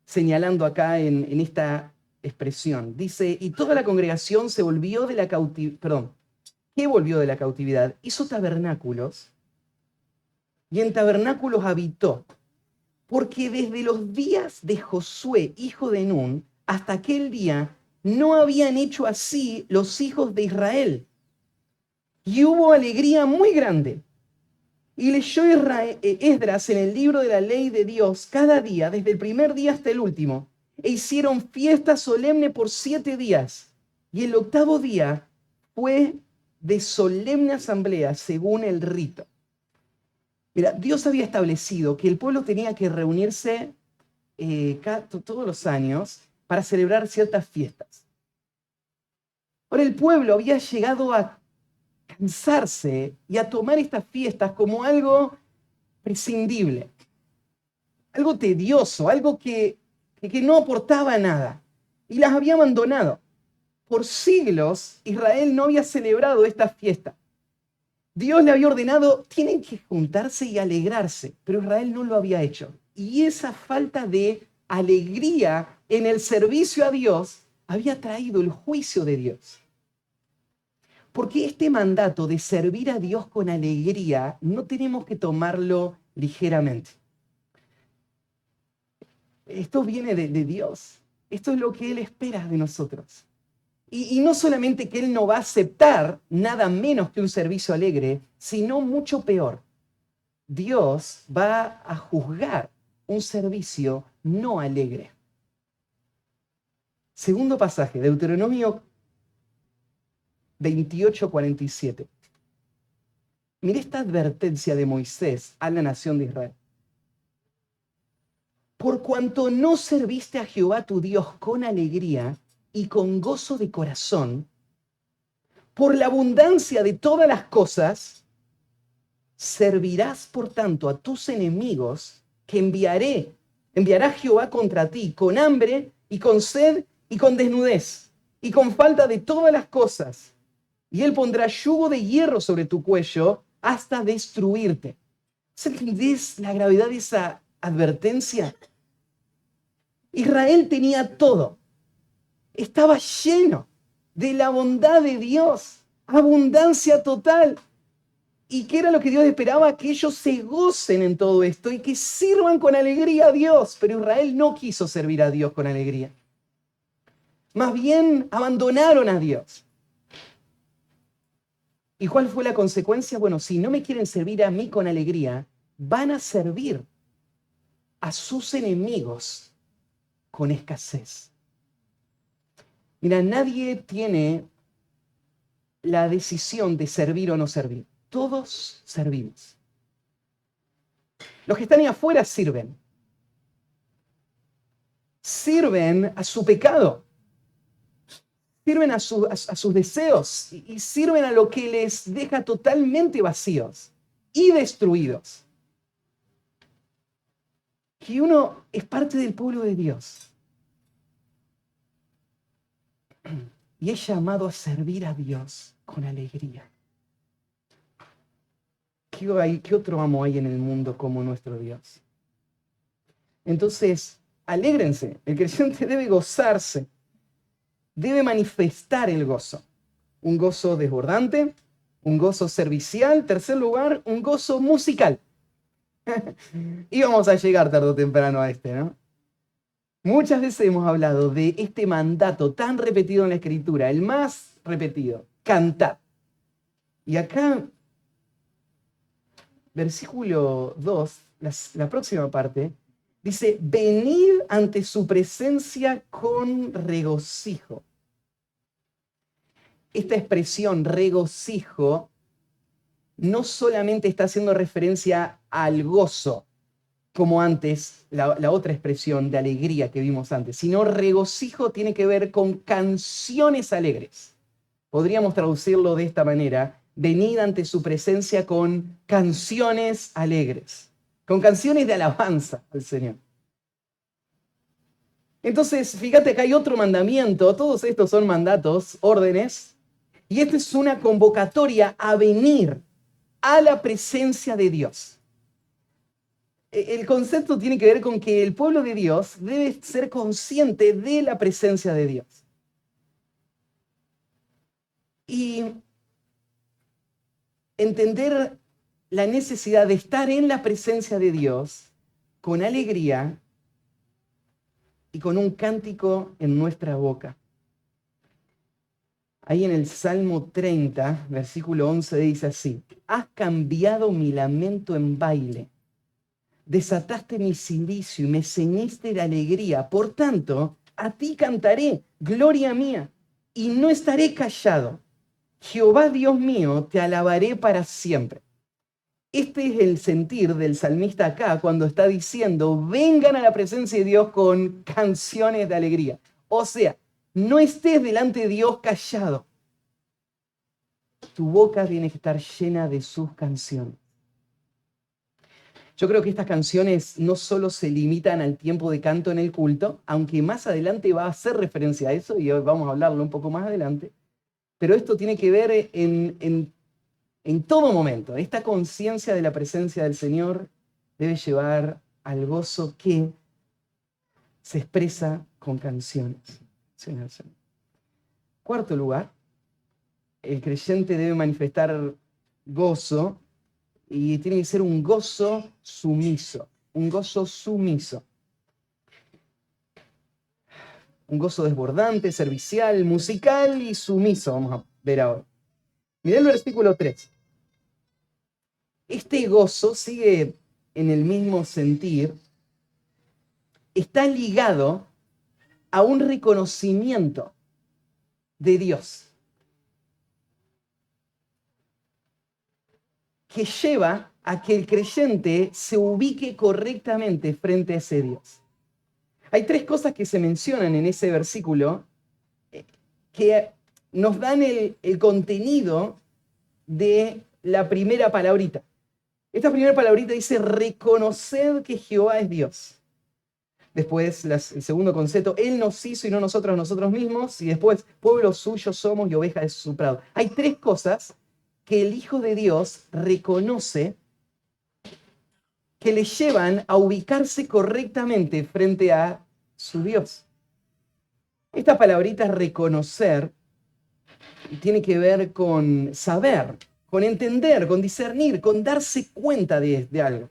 señalando acá en esta expresión. Dice: y toda la congregación se volvió de la cautividad, ¿qué volvió de la cautividad? Hizo tabernáculos, y en tabernáculos habitó, porque desde los días de Josué, hijo de Nun, hasta aquel día, no habían hecho así los hijos de Israel. Y hubo alegría muy grande. Y leyó Esdras en el libro de la ley de Dios cada día, desde el primer día hasta el último, e hicieron fiesta solemne por 7 días. Y el 8º día fue de solemne asamblea según el rito. Mira, Dios había establecido que el pueblo tenía que reunirse todos los años para celebrar ciertas fiestas. Ahora el pueblo había llegado a cansarse y a tomar estas fiestas como algo prescindible, algo tedioso, algo que no aportaba nada. Y las había abandonado. Por siglos Israel no había celebrado esta fiesta. Dios le había ordenado, tienen que juntarse y alegrarse, pero Israel no lo había hecho. Y esa falta de alegría en el servicio a Dios había traído el juicio de Dios. Porque este mandato de servir a Dios con alegría no tenemos que tomarlo ligeramente. Esto viene de Dios. Esto es lo que Él espera de nosotros. Y no solamente que Él no va a aceptar nada menos que un servicio alegre, sino mucho peor. Dios va a juzgar un servicio no alegre. Segundo pasaje, Deuteronomio 28:47. Mire esta advertencia de Moisés a la nación de Israel. Por cuanto no serviste a Jehová tu Dios con alegría y con gozo de corazón, por la abundancia de todas las cosas, servirás por tanto a tus enemigos que enviará Jehová contra ti con hambre y con sed y con desnudez y con falta de todas las cosas. Y él pondrá yugo de hierro sobre tu cuello hasta destruirte. ¿Entendés la gravedad de esa advertencia? Israel tenía todo. Estaba lleno de la bondad de Dios, abundancia total. ¿Y qué era lo que Dios esperaba? Que ellos se gocen en todo esto y que sirvan con alegría a Dios. Pero Israel no quiso servir a Dios con alegría. Más bien abandonaron a Dios. ¿Y cuál fue la consecuencia? Bueno, si no me quieren servir a mí con alegría, van a servir a sus enemigos con escasez. Mira, nadie tiene la decisión de servir o no servir. Todos servimos. Los que están ahí afuera sirven. Sirven a su pecado. Sirven a sus deseos y sirven a lo que les deja totalmente vacíos y destruidos. Que uno es parte del pueblo de Dios y es llamado a servir a Dios con alegría. ¿Qué otro amo hay en el mundo como nuestro Dios? Entonces, alégrense. El creyente debe gozarse. Debe manifestar el gozo. Un gozo desbordante, un gozo servicial. Tercer lugar, un gozo musical. Y vamos a llegar tarde o temprano a ¿no? Muchas veces hemos hablado de este mandato tan repetido en la Escritura, el más repetido, cantar. Y acá, versículo 2, la próxima parte, dice, venid ante su presencia con regocijo. Esta expresión, regocijo, no solamente está haciendo referencia al gozo, como antes, la otra expresión de alegría que vimos antes, sino regocijo tiene que ver con canciones alegres. Podríamos traducirlo de esta manera, venid ante su presencia con canciones alegres, con canciones de alabanza al Señor. Entonces, fíjate que hay otro mandamiento, todos estos son mandatos, órdenes, y esta es una convocatoria a venir a la presencia de Dios. El concepto tiene que ver con que el pueblo de Dios debe ser consciente de la presencia de Dios. Y entender la necesidad de estar en la presencia de Dios con alegría y con un cántico en nuestra boca. Ahí en el Salmo 30, versículo 11, dice así, has cambiado mi lamento en baile, desataste mi cilicio y me ceñiste de alegría. Por tanto, a ti cantaré, gloria mía, y no estaré callado. Jehová Dios mío, te alabaré para siempre. Este es el sentir del salmista acá cuando está diciendo, vengan a la presencia de Dios con canciones de alegría. O sea, no estés delante de Dios callado. Tu boca tiene que estar llena de sus canciones. Yo creo que estas canciones no solo se limitan al tiempo de canto en el culto, aunque más adelante va a hacer referencia a eso y hoy vamos a hablarlo un poco más adelante, pero esto tiene que ver en todo momento. Esta conciencia de la presencia del Señor debe llevar al gozo que se expresa con canciones. Cuarto lugar, el creyente debe manifestar gozo y tiene que ser un gozo sumiso. Un gozo sumiso. Un gozo desbordante, servicial, musical y sumiso. Vamos a ver ahora. Mirá el versículo 3. Este gozo sigue en el mismo sentir. Está ligado a un reconocimiento de Dios que lleva a que el creyente se ubique correctamente frente a ese Dios. Hay tres cosas que se mencionan en ese versículo que nos dan el contenido de la primera palabrita. Esta primera palabrita dice, reconocer que Jehová es Dios. Después, el segundo concepto, Él nos hizo y no nosotros a nosotros mismos. Y después, pueblo suyo somos y ovejas de su prado. Hay tres cosas que el Hijo de Dios reconoce que le llevan a ubicarse correctamente frente a su Dios. Esta palabrita reconocer tiene que ver con saber, con entender, con discernir, con darse cuenta de algo.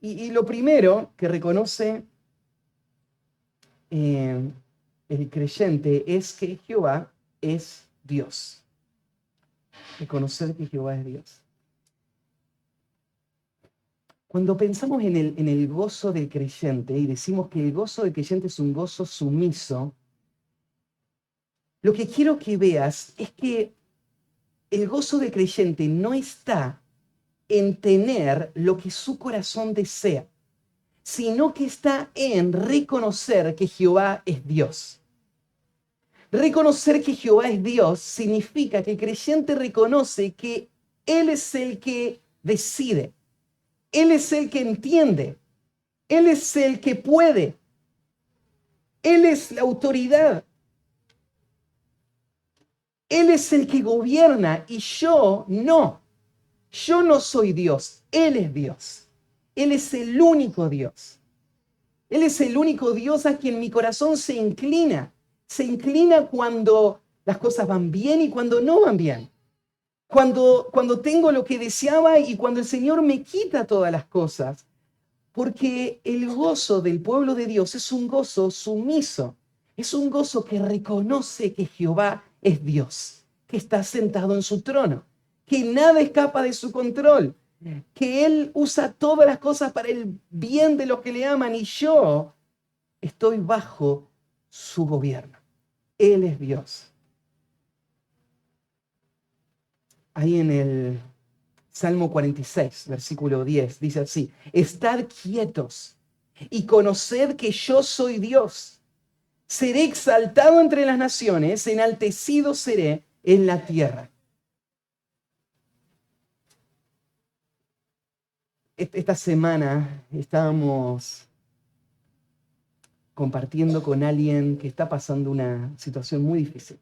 Y lo primero que reconoce el creyente es que Jehová es Dios. Reconocer que Jehová es Dios. Cuando pensamos en el gozo del creyente y decimos que el gozo del creyente es un gozo sumiso, lo que quiero que veas es que el gozo del creyente no está en tener lo que su corazón desea, sino que está en reconocer que Jehová es Dios. Reconocer que Jehová es Dios significa que el creyente reconoce que Él es el que decide. Él es el que entiende. Él es el que puede. Él es la autoridad. Él es el que gobierna y yo no. Yo no soy Dios. Él es Dios. Él es el único Dios. Él es el único Dios a quien mi corazón se inclina. Se inclina cuando las cosas van bien y cuando no van bien. Cuando tengo lo que deseaba y cuando el Señor me quita todas las cosas. Porque el gozo del pueblo de Dios es un gozo sumiso. Es un gozo que reconoce que Jehová es Dios, que está sentado en su trono, que nada escapa de su control, que Él usa todas las cosas para el bien de los que le aman y yo estoy bajo su gobierno. Él es Dios. Ahí en el Salmo 46, versículo 10, dice así, estad quietos y conoced que yo soy Dios. Seré exaltado entre las naciones, enaltecido seré en la tierra. Esta semana estábamos compartiendo con alguien que está pasando una situación muy difícil.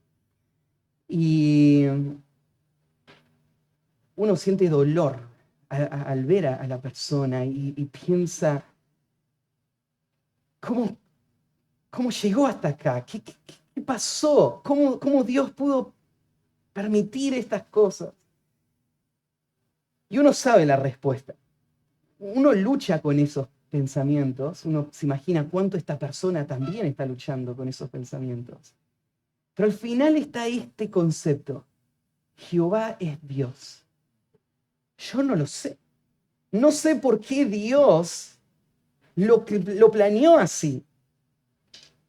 Y uno siente dolor al ver a la persona y piensa, ¿cómo llegó hasta acá? ¿Qué pasó? ¿Cómo Dios pudo permitir estas cosas? Y uno sabe la respuesta. Uno lucha con esos pensamientos, uno se imagina cuánto esta persona también está luchando con esos pensamientos. Pero al final está este concepto, Jehová es Dios. Yo no lo sé. No sé por qué Dios lo planeó así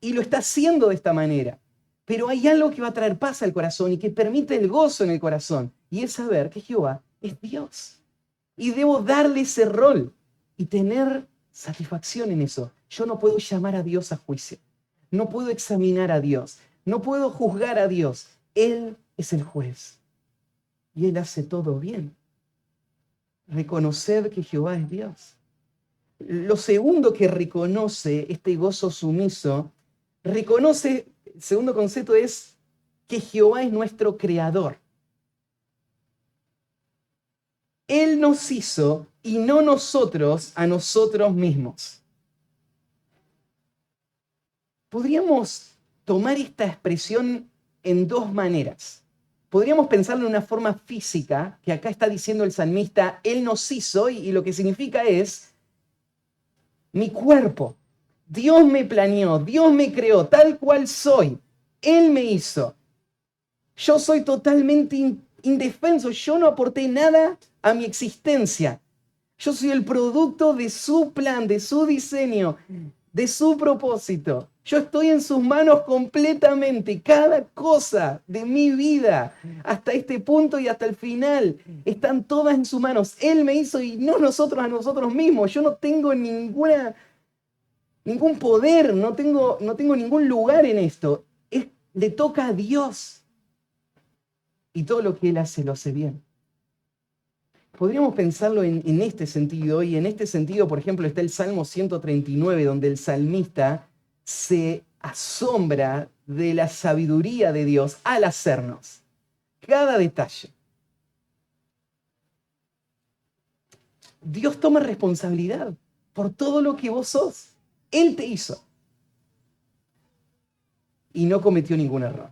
y lo está haciendo de esta manera. Pero hay algo que va a traer paz al corazón y que permite el gozo en el corazón. Y es saber que Jehová es Dios. Y debo darle ese rol y tener satisfacción en eso. Yo no puedo llamar a Dios a juicio. No puedo examinar a Dios. No puedo juzgar a Dios. Él es el juez. y Él hace todo bien. Reconocer que Jehová es Dios. Lo segundo que reconoce este gozo sumiso, reconoce, el segundo concepto es que Jehová es nuestro creador. Él nos hizo y no nosotros a nosotros mismos. Podríamos tomar esta expresión en dos maneras. Podríamos pensarlo en una forma física, que acá está diciendo el salmista, Él nos hizo, y lo que significa es mi cuerpo. Dios me planeó, Dios me creó tal cual soy. Él me hizo. Yo soy totalmente indefenso, yo no aporté nada a mi existencia. Yo soy el producto de su plan, de su diseño, de su propósito. Yo estoy en sus manos completamente. Cada cosa de mi vida, hasta este punto y hasta el final, están todas en sus manos. Él me hizo y no nosotros a nosotros mismos. Yo no tengo ningún poder, no tengo ningún lugar en esto. Le toca a Dios. Y todo lo que Él hace, lo hace bien. Podríamos pensarlo en este sentido, y en este sentido, por ejemplo, está el Salmo 139, donde el salmista se asombra de la sabiduría de Dios al hacernos. Cada detalle. Dios toma responsabilidad por todo lo que vos sos. Él te hizo. Y no cometió ningún error.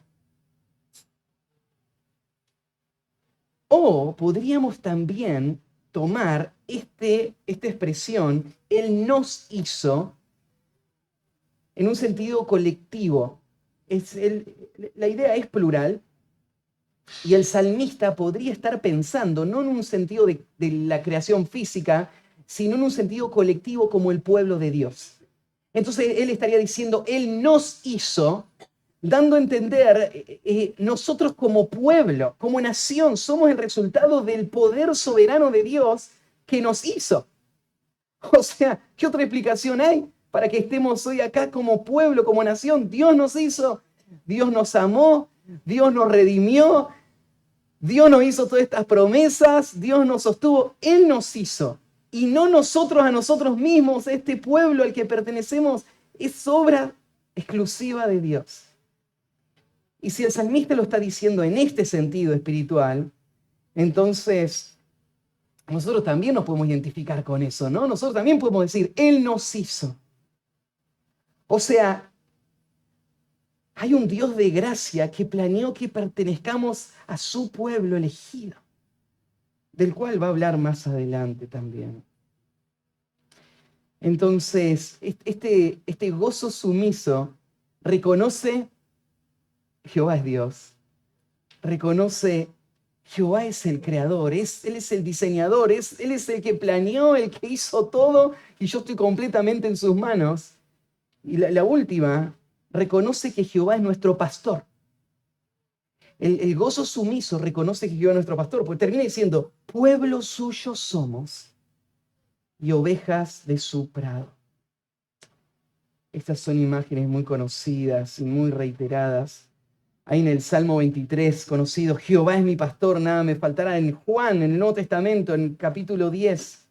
O podríamos también tomar esta expresión, Él nos hizo, en un sentido colectivo. La idea es plural, y el salmista podría estar pensando no en un sentido de la creación física, sino en un sentido colectivo como el pueblo de Dios. Entonces él estaría diciendo, Él nos hizo, dando a entender, nosotros como pueblo, como nación, somos el resultado del poder soberano de Dios que nos hizo. O sea, ¿qué otra explicación hay para que estemos hoy acá como pueblo, como nación? Dios nos hizo, Dios nos amó, Dios nos redimió, Dios nos hizo todas estas promesas, Dios nos sostuvo, Él nos hizo. Y no nosotros a nosotros mismos, este pueblo al que pertenecemos, es obra exclusiva de Dios. Y si el salmista lo está diciendo en este sentido espiritual, entonces nosotros también nos podemos identificar con eso, ¿no? Nosotros también podemos decir, Él nos hizo. O sea, hay un Dios de gracia que planeó que pertenezcamos a su pueblo elegido, del cual va a hablar más adelante también. Entonces, este gozo sumiso reconoce Jehová es Dios, reconoce Jehová es el creador, Él es el diseñador, Él es el que planeó, el que hizo todo, y yo estoy completamente en sus manos. Y la última, reconoce que Jehová es nuestro pastor. El gozo sumiso reconoce que Jehová es nuestro pastor, porque termina diciendo, pueblo suyo somos y ovejas de su prado. Estas son imágenes muy conocidas y muy reiteradas. Ahí en el Salmo 23, conocido, Jehová es mi pastor, nada me faltará. En Juan, en el Nuevo Testamento, en el capítulo 10,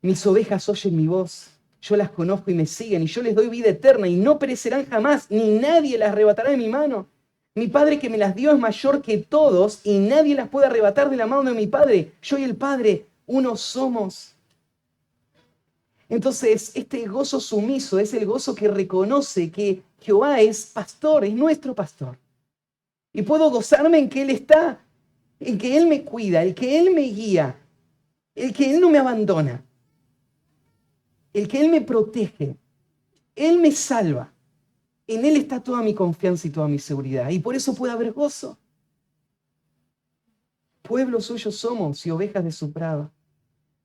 mis ovejas oyen mi voz, yo las conozco y me siguen, y yo les doy vida eterna, y no perecerán jamás, ni nadie las arrebatará de mi mano. Mi Padre que me las dio es mayor que todos, y nadie las puede arrebatar de la mano de mi Padre. Yo y el Padre, uno somos. Entonces, este gozo sumiso es el gozo que reconoce que Jehová es pastor, es nuestro pastor. Y puedo gozarme en que Él está, en que Él me cuida, en que Él me guía, en que Él no me abandona, en que Él me protege, Él me salva. En Él está toda mi confianza y toda mi seguridad. Y por eso puede haber gozo. Pueblo suyo somos y ovejas de su prado.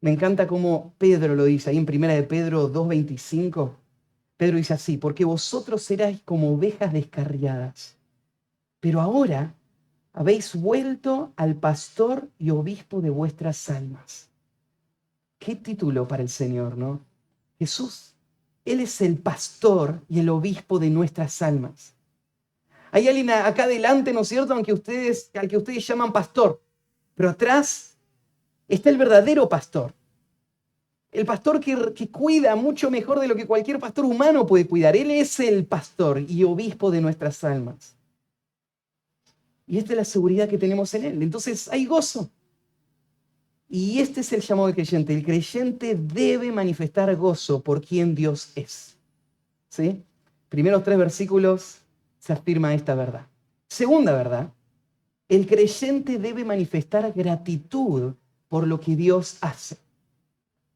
Me encanta cómo Pedro lo dice, ahí en 1 de Pedro 2:25. Pedro dice así, porque vosotros erais como ovejas descarriadas, pero ahora habéis vuelto al pastor y obispo de vuestras almas. Qué título para el Señor, ¿no? Jesús, Él es el pastor y el obispo de nuestras almas. Hay alguien acá adelante, ¿no es cierto?, al que ustedes llaman pastor. Pero atrás está el verdadero pastor. El pastor que cuida mucho mejor de lo que cualquier pastor humano puede cuidar. Él es el pastor y obispo de nuestras almas. Y esta es la seguridad que tenemos en Él. Entonces hay gozo. Y este es el llamado del creyente. El creyente debe manifestar gozo por quien Dios es. ¿Sí? Primeros 3 versículos se afirma esta verdad. Segunda verdad, el creyente debe manifestar gratitud por lo que Dios hace.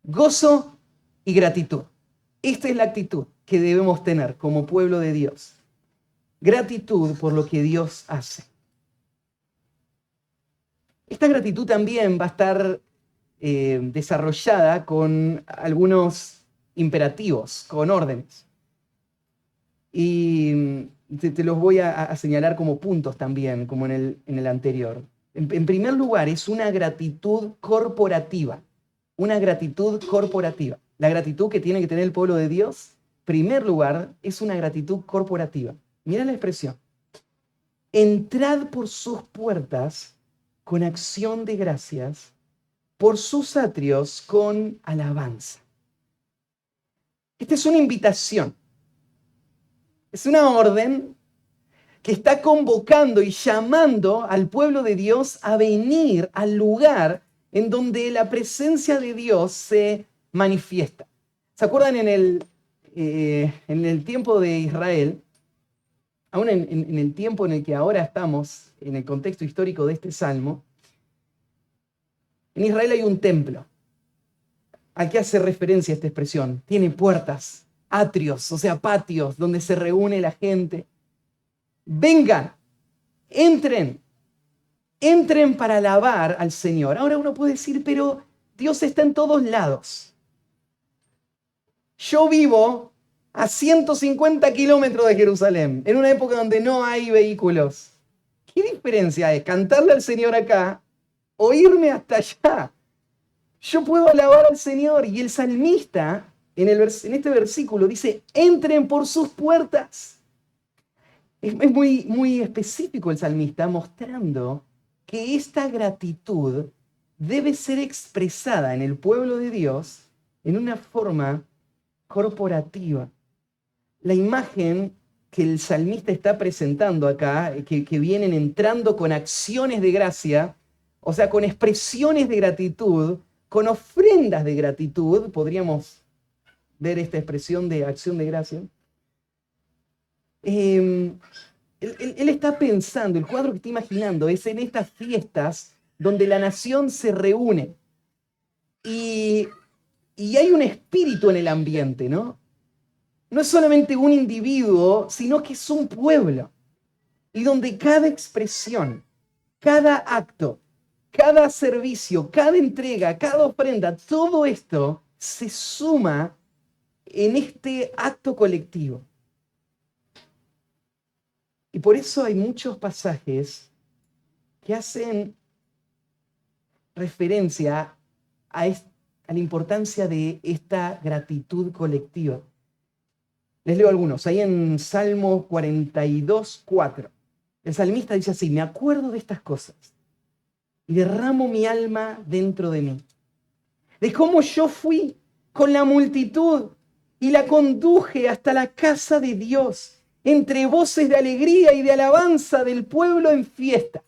Gozo y gratitud. Esta es la actitud que debemos tener como pueblo de Dios. Gratitud por lo que Dios hace. Esta gratitud también va a estar desarrollada con algunos imperativos, con órdenes. Y te los voy a señalar como puntos también, como en el anterior. En primer lugar, es una gratitud corporativa. Una gratitud corporativa. La gratitud que tiene que tener el pueblo de Dios, en primer lugar, es una gratitud corporativa. Mira la expresión. Entrad por sus puertas con acción de gracias, por sus atrios con alabanza. Esta es una invitación. Es una orden que está convocando y llamando al pueblo de Dios a venir al lugar en donde la presencia de Dios se manifiesta. ¿Se acuerdan en el tiempo de Israel? Aún en el tiempo en el que ahora estamos, en el contexto histórico de este salmo, en Israel hay un templo al que hace referencia esta expresión. Tiene puertas, atrios, o sea, patios, donde se reúne la gente. Vengan, entren para alabar al Señor. Ahora uno puede decir, pero Dios está en todos lados. Yo vivo a 150 kilómetros de Jerusalén, en una época donde no hay vehículos. ¿Qué diferencia es cantarle al Señor acá o irme hasta allá? Yo puedo alabar al Señor. Y el salmista, en este versículo, dice, entren por sus puertas. Es muy, muy específico el salmista, mostrando que esta gratitud debe ser expresada en el pueblo de Dios en una forma corporativa. La imagen que el salmista está presentando acá, que vienen entrando con acciones de gracia, o sea, con expresiones de gratitud, con ofrendas de gratitud, podríamos ver esta expresión de acción de gracia. Él está pensando, el cuadro que está imaginando es en estas fiestas donde la nación se reúne y hay un espíritu en el ambiente, ¿no? No es solamente un individuo, sino que es un pueblo. Y donde cada expresión, cada acto, cada servicio, cada entrega, cada ofrenda, todo esto se suma en este acto colectivo. Y por eso hay muchos pasajes que hacen referencia a la importancia de esta gratitud colectiva. Les leo algunos. Ahí en Salmo 42, 4. El salmista dice así: me acuerdo de estas cosas y derramo mi alma dentro de mí. De cómo yo fui con la multitud y la conduje hasta la casa de Dios, entre voces de alegría y de alabanza del pueblo en fiesta.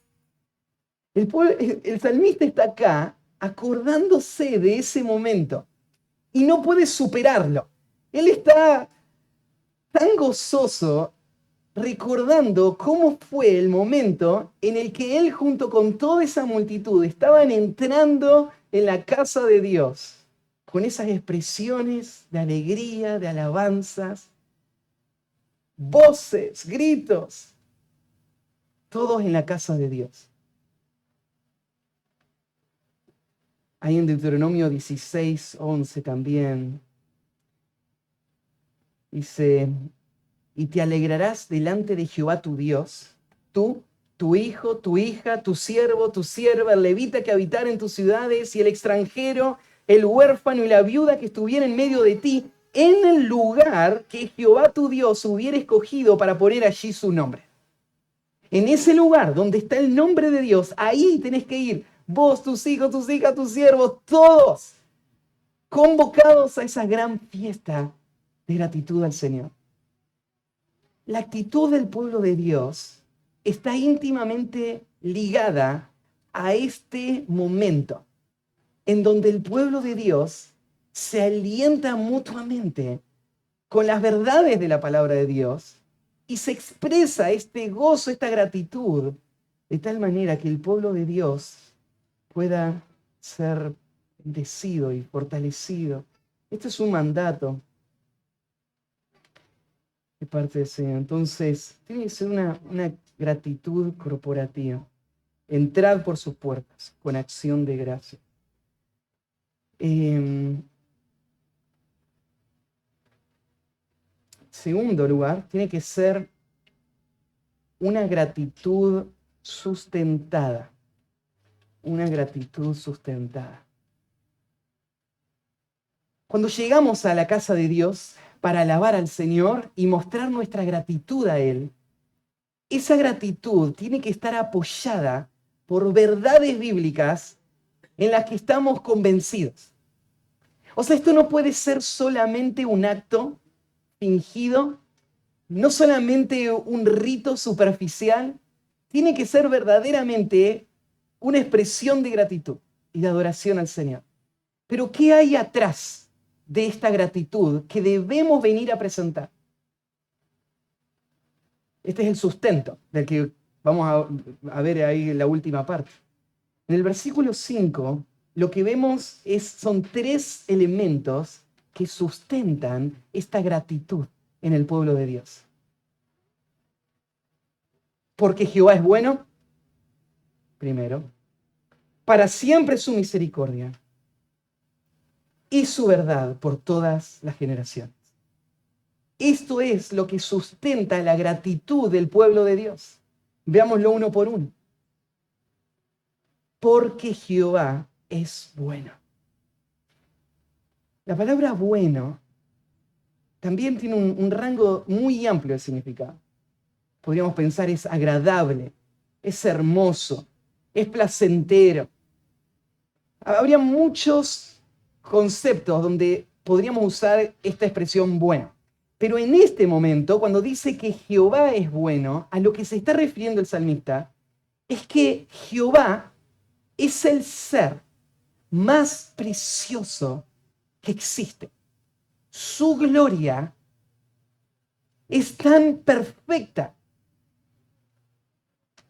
El salmista está acá acordándose de ese momento y no puede superarlo. Él está tan gozoso recordando cómo fue el momento en el que él junto con toda esa multitud estaban entrando en la casa de Dios con esas expresiones de alegría, de alabanzas, voces, gritos, todos en la casa de Dios. Ahí en Deuteronomio 16, 11 también dice: y te alegrarás delante de Jehová tu Dios, tú, tu hijo, tu hija, tu siervo, tu sierva, el levita que habitara en tus ciudades y el extranjero, el huérfano y la viuda que estuviera en medio de ti, en el lugar que Jehová tu Dios hubiera escogido para poner allí su nombre. En ese lugar donde está el nombre de Dios, ahí tenés que ir. Vos, tus hijos, tus hijas, tus siervos, todos convocados a esa gran fiesta de gratitud al Señor. La actitud del pueblo de Dios está íntimamente ligada a este momento en donde el pueblo de Dios se alienta mutuamente con las verdades de la palabra de Dios y se expresa este gozo, esta gratitud, de tal manera que el pueblo de Dios pueda ser bendecido y fortalecido. Este es un mandato de parte del Señor. Entonces, tiene que ser una gratitud corporativa. Entrad por sus puertas con acción de gracia. Segundo lugar, tiene que ser una gratitud sustentada. Una gratitud sustentada. Cuando llegamos a la casa de Dios para alabar al Señor y mostrar nuestra gratitud a Él, esa gratitud tiene que estar apoyada por verdades bíblicas en las que estamos convencidos. O sea, esto no puede ser solamente un acto fingido, no solamente un rito superficial, tiene que ser verdaderamente una expresión de gratitud y de adoración al Señor. Pero ¿qué hay atrás de esta gratitud que debemos venir a presentar? Este es el sustento del que vamos a ver ahí en la última parte. En el versículo 5, lo que vemos son tres elementos que sustentan esta gratitud en el pueblo de Dios. Porque Jehová es bueno, primero. Para siempre su misericordia y su verdad por todas las generaciones. Esto es lo que sustenta la gratitud del pueblo de Dios. Veámoslo uno por uno. Porque Jehová es bueno. La palabra bueno también tiene un rango muy amplio de significado. Podríamos pensar es agradable, es hermoso, es placentero. Habría muchos conceptos donde podríamos usar esta expresión bueno. Pero en este momento, cuando dice que Jehová es bueno, a lo que se está refiriendo el salmista es que Jehová es el ser más precioso que existe. Su gloria es tan perfecta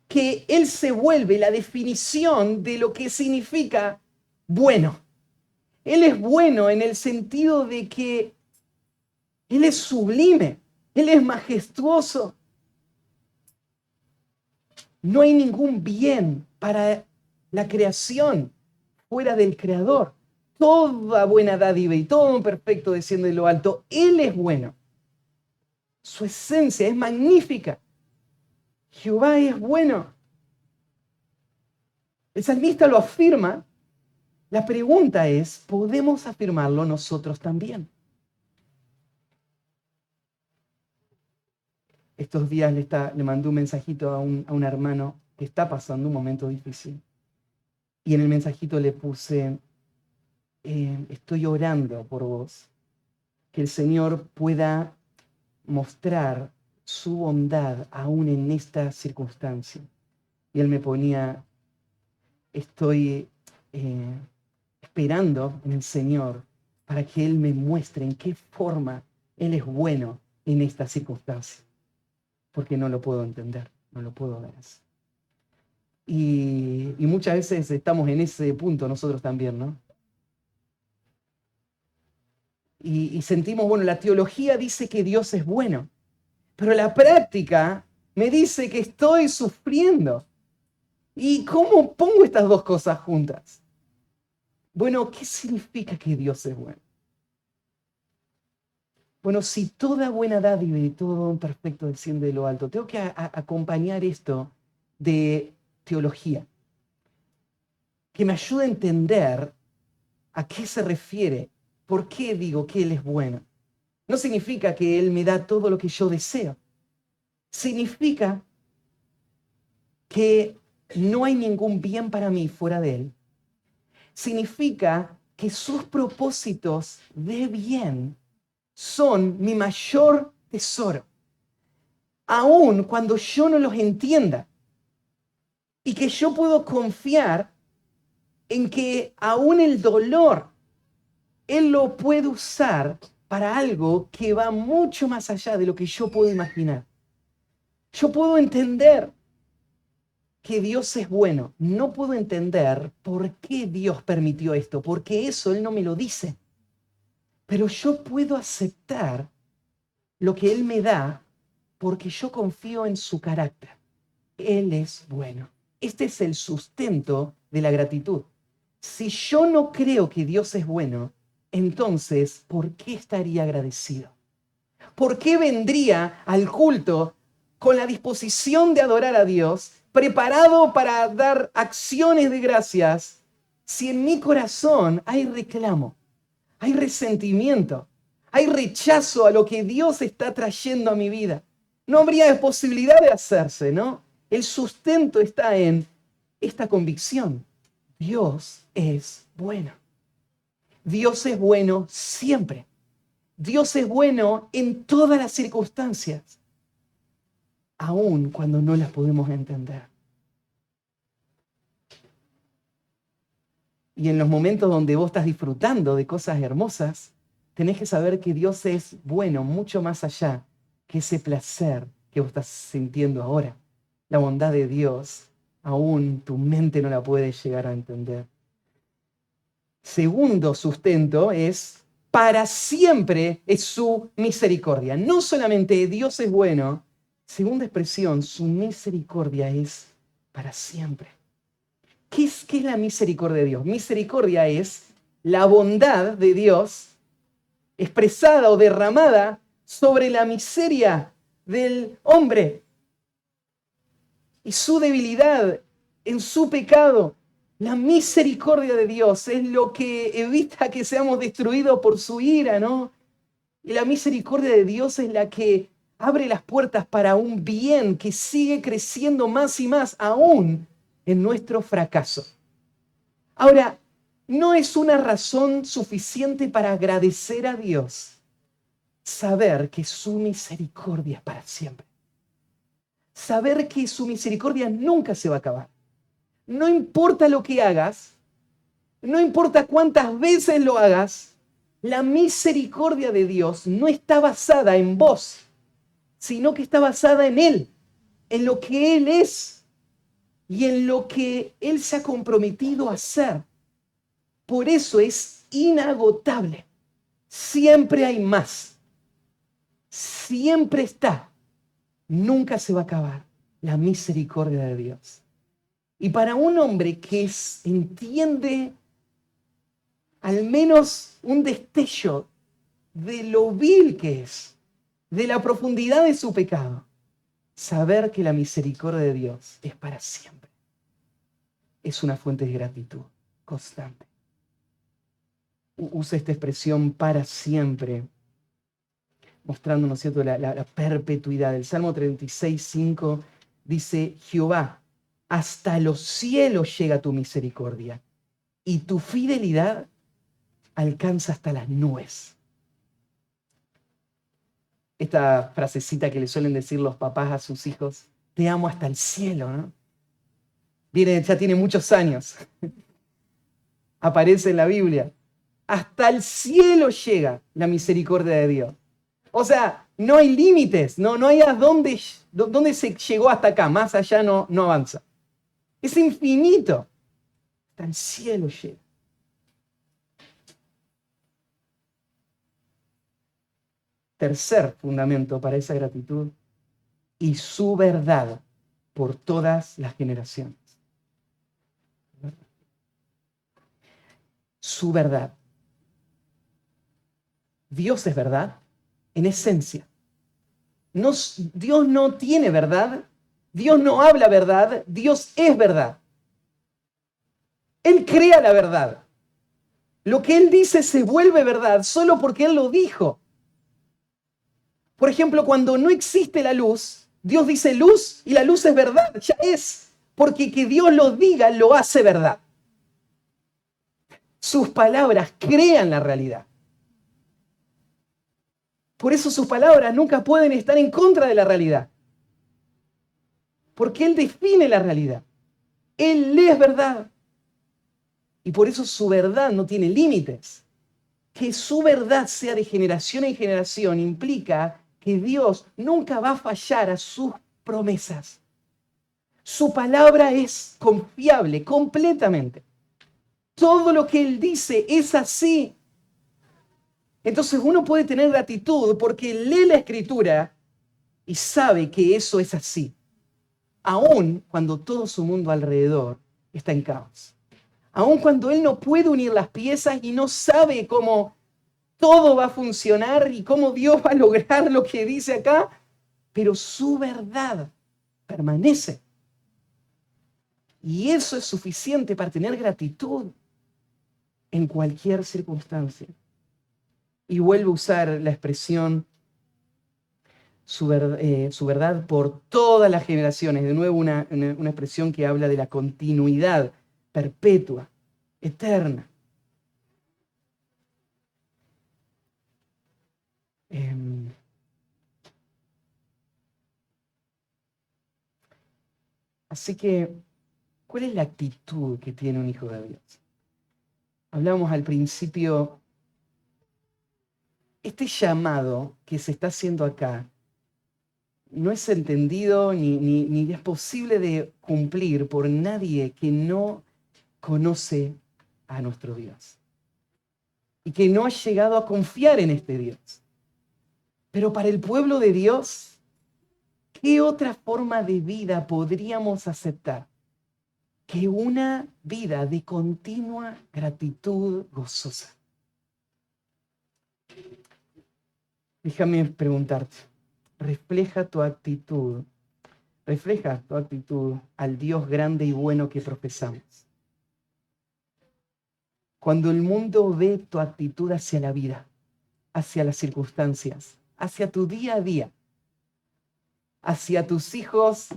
que Él se vuelve la definición de lo que significa bueno. Él es bueno en el sentido de que Él es sublime, Él es majestuoso. No hay ningún bien para la creación fuera del Creador. Toda buena dádiva y todo un perfecto desciende de lo alto. Él es bueno. Su esencia es magnífica. Jehová es bueno. El salmista lo afirma. La pregunta es, ¿podemos afirmarlo nosotros también? Estos días le mandé un mensajito a un hermano que está pasando un momento difícil. Y en el mensajito le puse, estoy orando por vos, que el Señor pueda mostrar su bondad aún en esta circunstancia. Y él me ponía, estoy esperando en el Señor para que Él me muestre en qué forma Él es bueno en esta circunstancia. Porque no lo puedo entender, no lo puedo ver. Y muchas veces estamos en ese punto nosotros también, ¿no? Y sentimos, bueno, la teología dice que Dios es bueno, pero la práctica me dice que estoy sufriendo. ¿Y cómo pongo estas dos cosas juntas? Bueno, ¿qué significa que Dios es bueno? Bueno, si toda buena dádiva y todo don perfecto desciende de lo alto, tengo que acompañar esto de teología, que me ayude a entender a qué se refiere, por qué digo que Él es bueno. No significa que Él me da todo lo que yo deseo. Significa que no hay ningún bien para mí fuera de Él, significa que sus propósitos de bien son mi mayor tesoro. Aun cuando yo no los entienda, y que yo puedo confiar en que aún el dolor, Él lo puede usar para algo que va mucho más allá de lo que yo puedo imaginar. Yo puedo entender que Dios es bueno. No puedo entender por qué Dios permitió esto, porque eso Él no me lo dice. Pero yo puedo aceptar lo que Él me da porque yo confío en su carácter. Él es bueno. Este es el sustento de la gratitud. Si yo no creo que Dios es bueno, entonces, ¿por qué estaría agradecido? ¿Por qué vendría al culto con la disposición de adorar a Dios, preparado para dar acciones de gracias, si en mi corazón hay reclamo, hay resentimiento, hay rechazo a lo que Dios está trayendo a mi vida? No habría posibilidad de hacerse, ¿no? El sustento está en esta convicción. Dios es bueno. Dios es bueno siempre. Dios es bueno en todas las circunstancias, aun cuando no las podemos entender. Y en los momentos donde vos estás disfrutando de cosas hermosas, tenés que saber que Dios es bueno mucho más allá que ese placer que vos estás sintiendo ahora. La bondad de Dios, aún tu mente no la puede llegar a entender. Segundo sustento es, para siempre es su misericordia. No solamente Dios es bueno, segunda expresión, su misericordia es para siempre. ¿Qué es la misericordia de Dios? Misericordia es la bondad de Dios expresada o derramada sobre la miseria del hombre y su debilidad en su pecado. La misericordia de Dios es lo que evita que seamos destruidos por su ira, ¿no? Y la misericordia de Dios es la que abre las puertas para un bien que sigue creciendo más y más, aún en nuestro fracaso. Ahora, no es una razón suficiente para agradecer a Dios saber que su misericordia es para siempre. Saber que su misericordia nunca se va a acabar. No importa lo que hagas, no importa cuántas veces lo hagas, la misericordia de Dios no está basada en vos, sino que está basada en Él, en lo que Él es y en lo que Él se ha comprometido a hacer. Por eso es inagotable. Siempre hay más. Siempre está. Nunca se va a acabar la misericordia de Dios. Y para un hombre que entiende al menos un destello de lo vil que es, de la profundidad de su pecado, saber que la misericordia de Dios es para siempre, es una fuente de gratitud constante. Usa esta expresión para siempre, mostrando, ¿no es cierto?, la perpetuidad. El Salmo 36:5 dice: Jehová, hasta los cielos llega tu misericordia y tu fidelidad alcanza hasta las nubes. Esta frasecita que le suelen decir los papás a sus hijos: te amo hasta el cielo, ¿no? Ya tiene muchos años. Aparece en la Biblia. Hasta el cielo llega la misericordia de Dios. O sea, no hay límites, no hay a dónde se llegó hasta acá, más allá no avanza. Es infinito. Hasta el cielo llega. Tercer fundamento para esa gratitud: y su verdad por todas las generaciones. Su verdad. Dios es verdad en esencia. Dios no tiene verdad, Dios no habla verdad, Dios es verdad. Él crea la verdad. Lo que Él dice se vuelve verdad solo porque Él lo dijo. Por ejemplo, cuando no existe la luz, Dios dice luz y la luz es verdad, ya es. porque que Dios lo diga lo hace verdad. Sus palabras crean la realidad. Por eso sus palabras nunca pueden estar en contra de la realidad. Porque Él define la realidad. Él es verdad. Y por eso su verdad no tiene límites. Que su verdad sea de generación en generación implica que Dios nunca va a fallar a sus promesas. Su palabra es confiable completamente. Todo lo que Él dice es así. Entonces uno puede tener gratitud porque lee la Escritura y sabe que eso es así. Aun cuando todo su mundo alrededor está en caos. Aun cuando Él no puede unir las piezas y no sabe cómo todo va a funcionar y cómo Dios va a lograr lo que dice acá, pero su verdad permanece. Y eso es suficiente para tener gratitud en cualquier circunstancia. Y vuelvo a usar la expresión su verdad por todas las generaciones. De nuevo, una expresión que habla de la continuidad perpetua, eterna. Así que, ¿cuál es la actitud que tiene un hijo de Dios? Hablamos al principio, este llamado que se está haciendo acá no es entendido ni es posible de cumplir por nadie que no conoce a nuestro Dios y que no ha llegado a confiar en este Dios. Pero para el pueblo de Dios, ¿qué otra forma de vida podríamos aceptar que una vida de continua gratitud gozosa? Déjame preguntarte, ¿refleja tu actitud al Dios grande y bueno que profesamos? Cuando el mundo ve tu actitud hacia la vida, hacia las circunstancias, hacia tu día a día, hacia tus hijos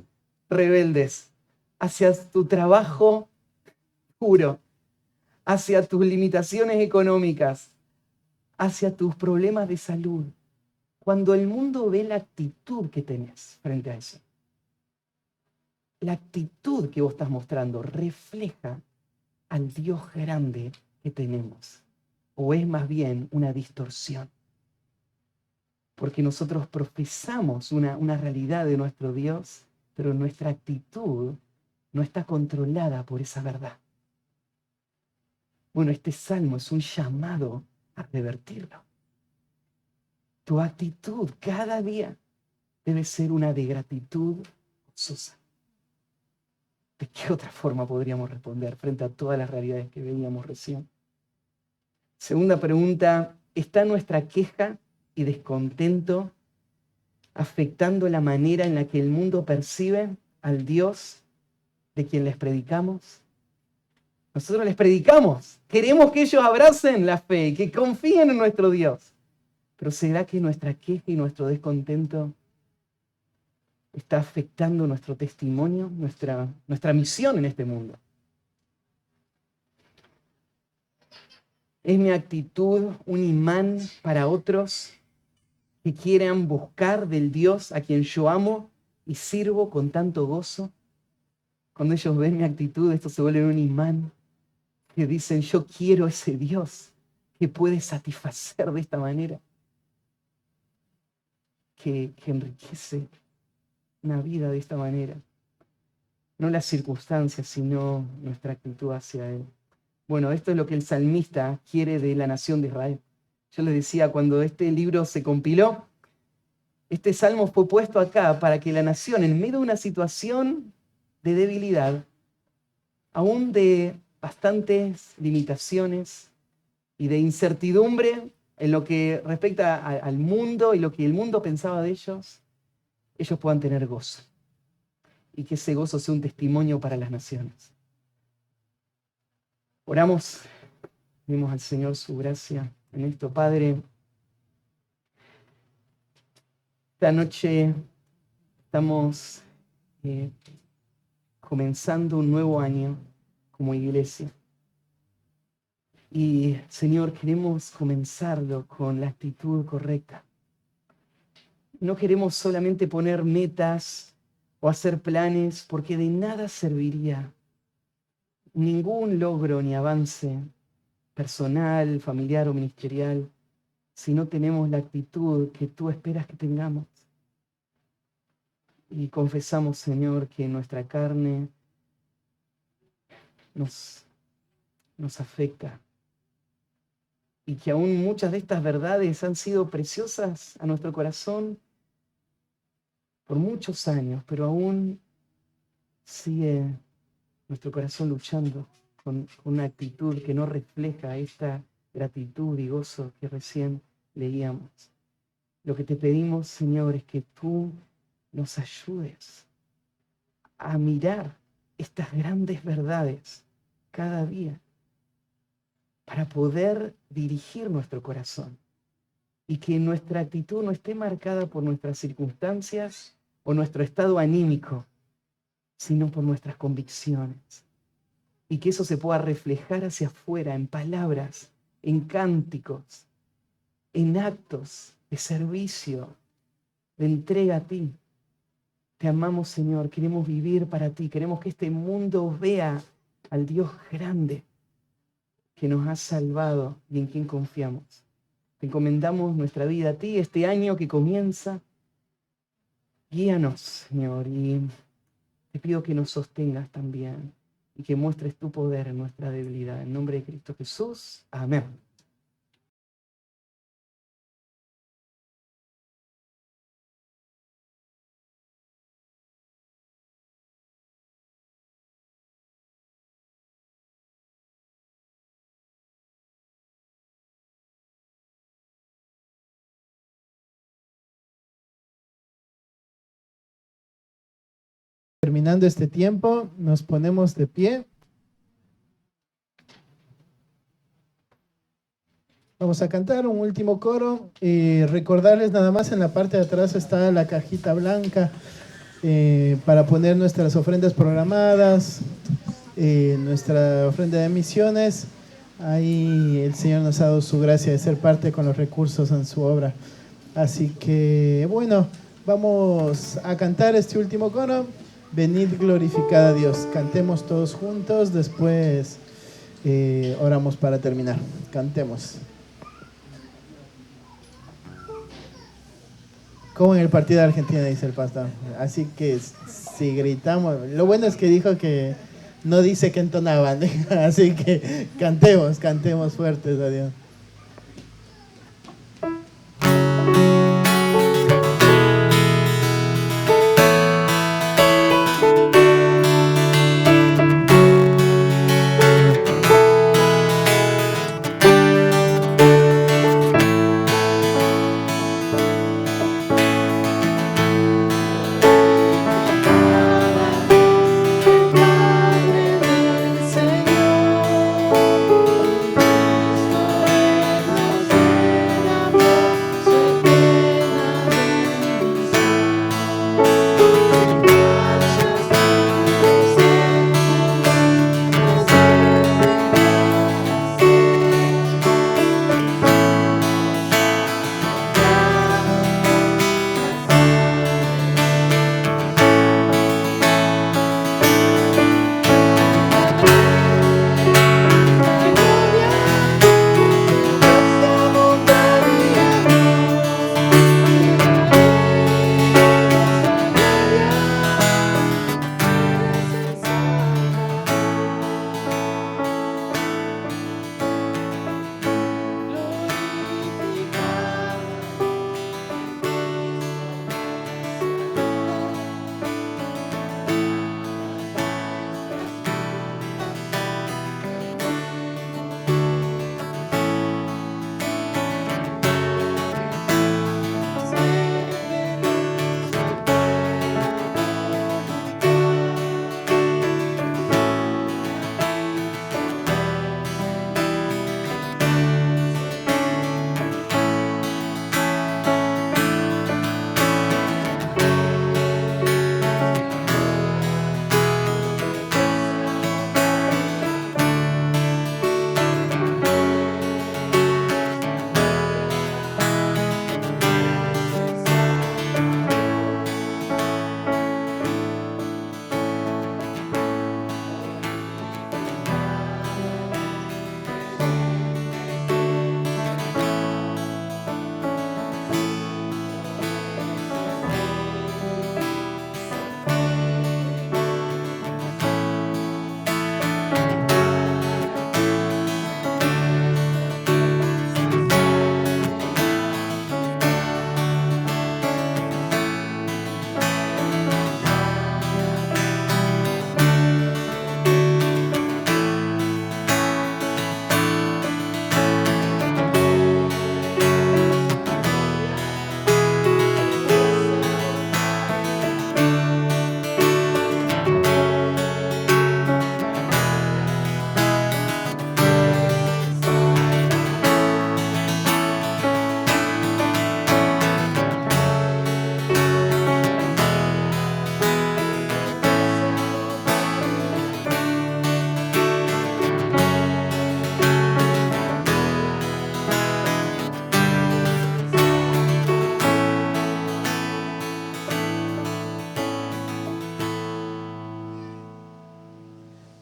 rebeldes, hacia tu trabajo puro, hacia tus limitaciones económicas, hacia tus problemas de salud. Cuando el mundo ve la actitud que tenés frente a eso, la actitud que vos estás mostrando refleja al Dios grande que tenemos, o es más bien una distorsión. Porque nosotros profesamos una realidad de nuestro Dios, pero nuestra actitud no está controlada por esa verdad. Bueno, este salmo es un llamado a revertirlo. Tu actitud cada día debe ser una de gratitud gozosa. ¿De qué otra forma podríamos responder frente a todas las realidades que veíamos recién? Segunda pregunta, ¿está nuestra queja y descontento afectando la manera en la que el mundo percibe al Dios de quien les predicamos? Nosotros les predicamos, queremos que ellos abracen la fe, que confíen en nuestro Dios. Pero ¿será que nuestra queja y nuestro descontento está afectando nuestro testimonio, nuestra misión en este mundo? ¿Es mi actitud un imán para otros que quieran buscar del Dios a quien yo amo y sirvo con tanto gozo? Cuando ellos ven mi actitud, esto se vuelve un imán que dicen, yo quiero ese Dios que puede satisfacer de esta manera, que enriquece una vida de esta manera. No las circunstancias, sino nuestra actitud hacia Él. Bueno, esto es lo que el salmista quiere de la nación de Israel. Yo les decía, cuando este libro se compiló, este salmo fue puesto acá para que la nación, en medio de una situación de debilidad, aún de bastantes limitaciones y de incertidumbre en lo que respecta al mundo y lo que el mundo pensaba de ellos puedan tener gozo. Y que ese gozo sea un testimonio para las naciones. Oramos, pedimos al Señor su gracia en esto. Padre, esta noche estamos comenzando un nuevo año como iglesia. Y Señor, queremos comenzarlo con la actitud correcta. No queremos solamente poner metas o hacer planes, porque de nada serviría ningún logro ni avance personal, familiar o ministerial si no tenemos la actitud que tú esperas que tengamos. Y confesamos, Señor, que nuestra carne nos afecta y que aún muchas de estas verdades han sido preciosas a nuestro corazón por muchos años, pero aún sigue nuestro corazón luchando con una actitud que no refleja esta gratitud y gozo que recién leíamos. Lo que te pedimos, Señor, es que tú nos ayudes a mirar estas grandes verdades cada día para poder dirigir nuestro corazón y que nuestra actitud no esté marcada por nuestras circunstancias o nuestro estado anímico, sino por nuestras convicciones. Y que eso se pueda reflejar hacia afuera en palabras, en cánticos, en actos de servicio, de entrega a ti. Te amamos, Señor, queremos vivir para ti, queremos que este mundo vea al Dios grande que nos ha salvado y en quien confiamos. Te encomendamos nuestra vida a ti, este año que comienza. Guíanos, Señor, y te pido que nos sostengas también y que muestres tu poder en nuestra debilidad. En nombre de Cristo Jesús. Amén. Terminando este tiempo, nos ponemos de pie. Vamos a cantar un último coro y recordarles nada más, en la parte de atrás está la cajita blanca para poner nuestras ofrendas programadas, nuestra ofrenda de misiones. Ahí el Señor nos ha dado su gracia de ser parte con los recursos en su obra. Así que bueno, vamos a cantar este último coro. Venid, glorificad a Dios. Cantemos todos juntos, después oramos para terminar. Cantemos. Como en el partido de Argentina, dice el pastor. Así que si gritamos, lo bueno es que dijo que no dice que entonaban. Así que cantemos fuertes a Dios.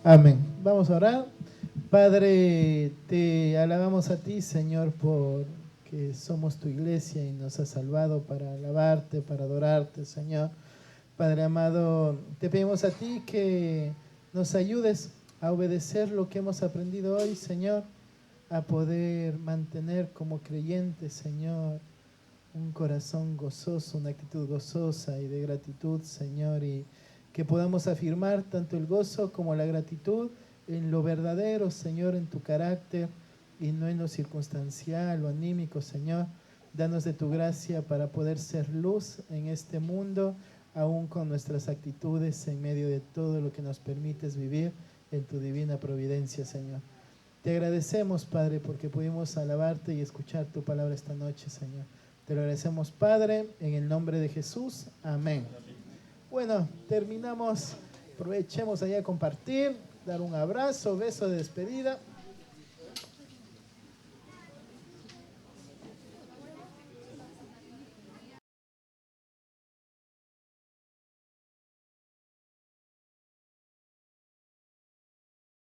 Amén. Vamos a orar. Padre, te alabamos a ti, Señor, porque somos tu iglesia y nos has salvado para alabarte, para adorarte, Señor. Padre amado, te pedimos a ti que nos ayudes a obedecer lo que hemos aprendido hoy, Señor, a poder mantener como creyentes, Señor, un corazón gozoso, una actitud gozosa y de gratitud, Señor, y que podamos afirmar tanto el gozo como la gratitud en lo verdadero, Señor, en tu carácter y no en lo circunstancial o anímico, Señor. Danos de tu gracia para poder ser luz en este mundo, aún con nuestras actitudes en medio de todo lo que nos permites vivir en tu divina providencia, Señor. Te agradecemos, Padre, porque pudimos alabarte y escuchar tu palabra esta noche, Señor. Te lo agradecemos, Padre, en el nombre de Jesús. Amén. Bueno, terminamos. Aprovechemos allá a compartir, dar un abrazo, beso de despedida.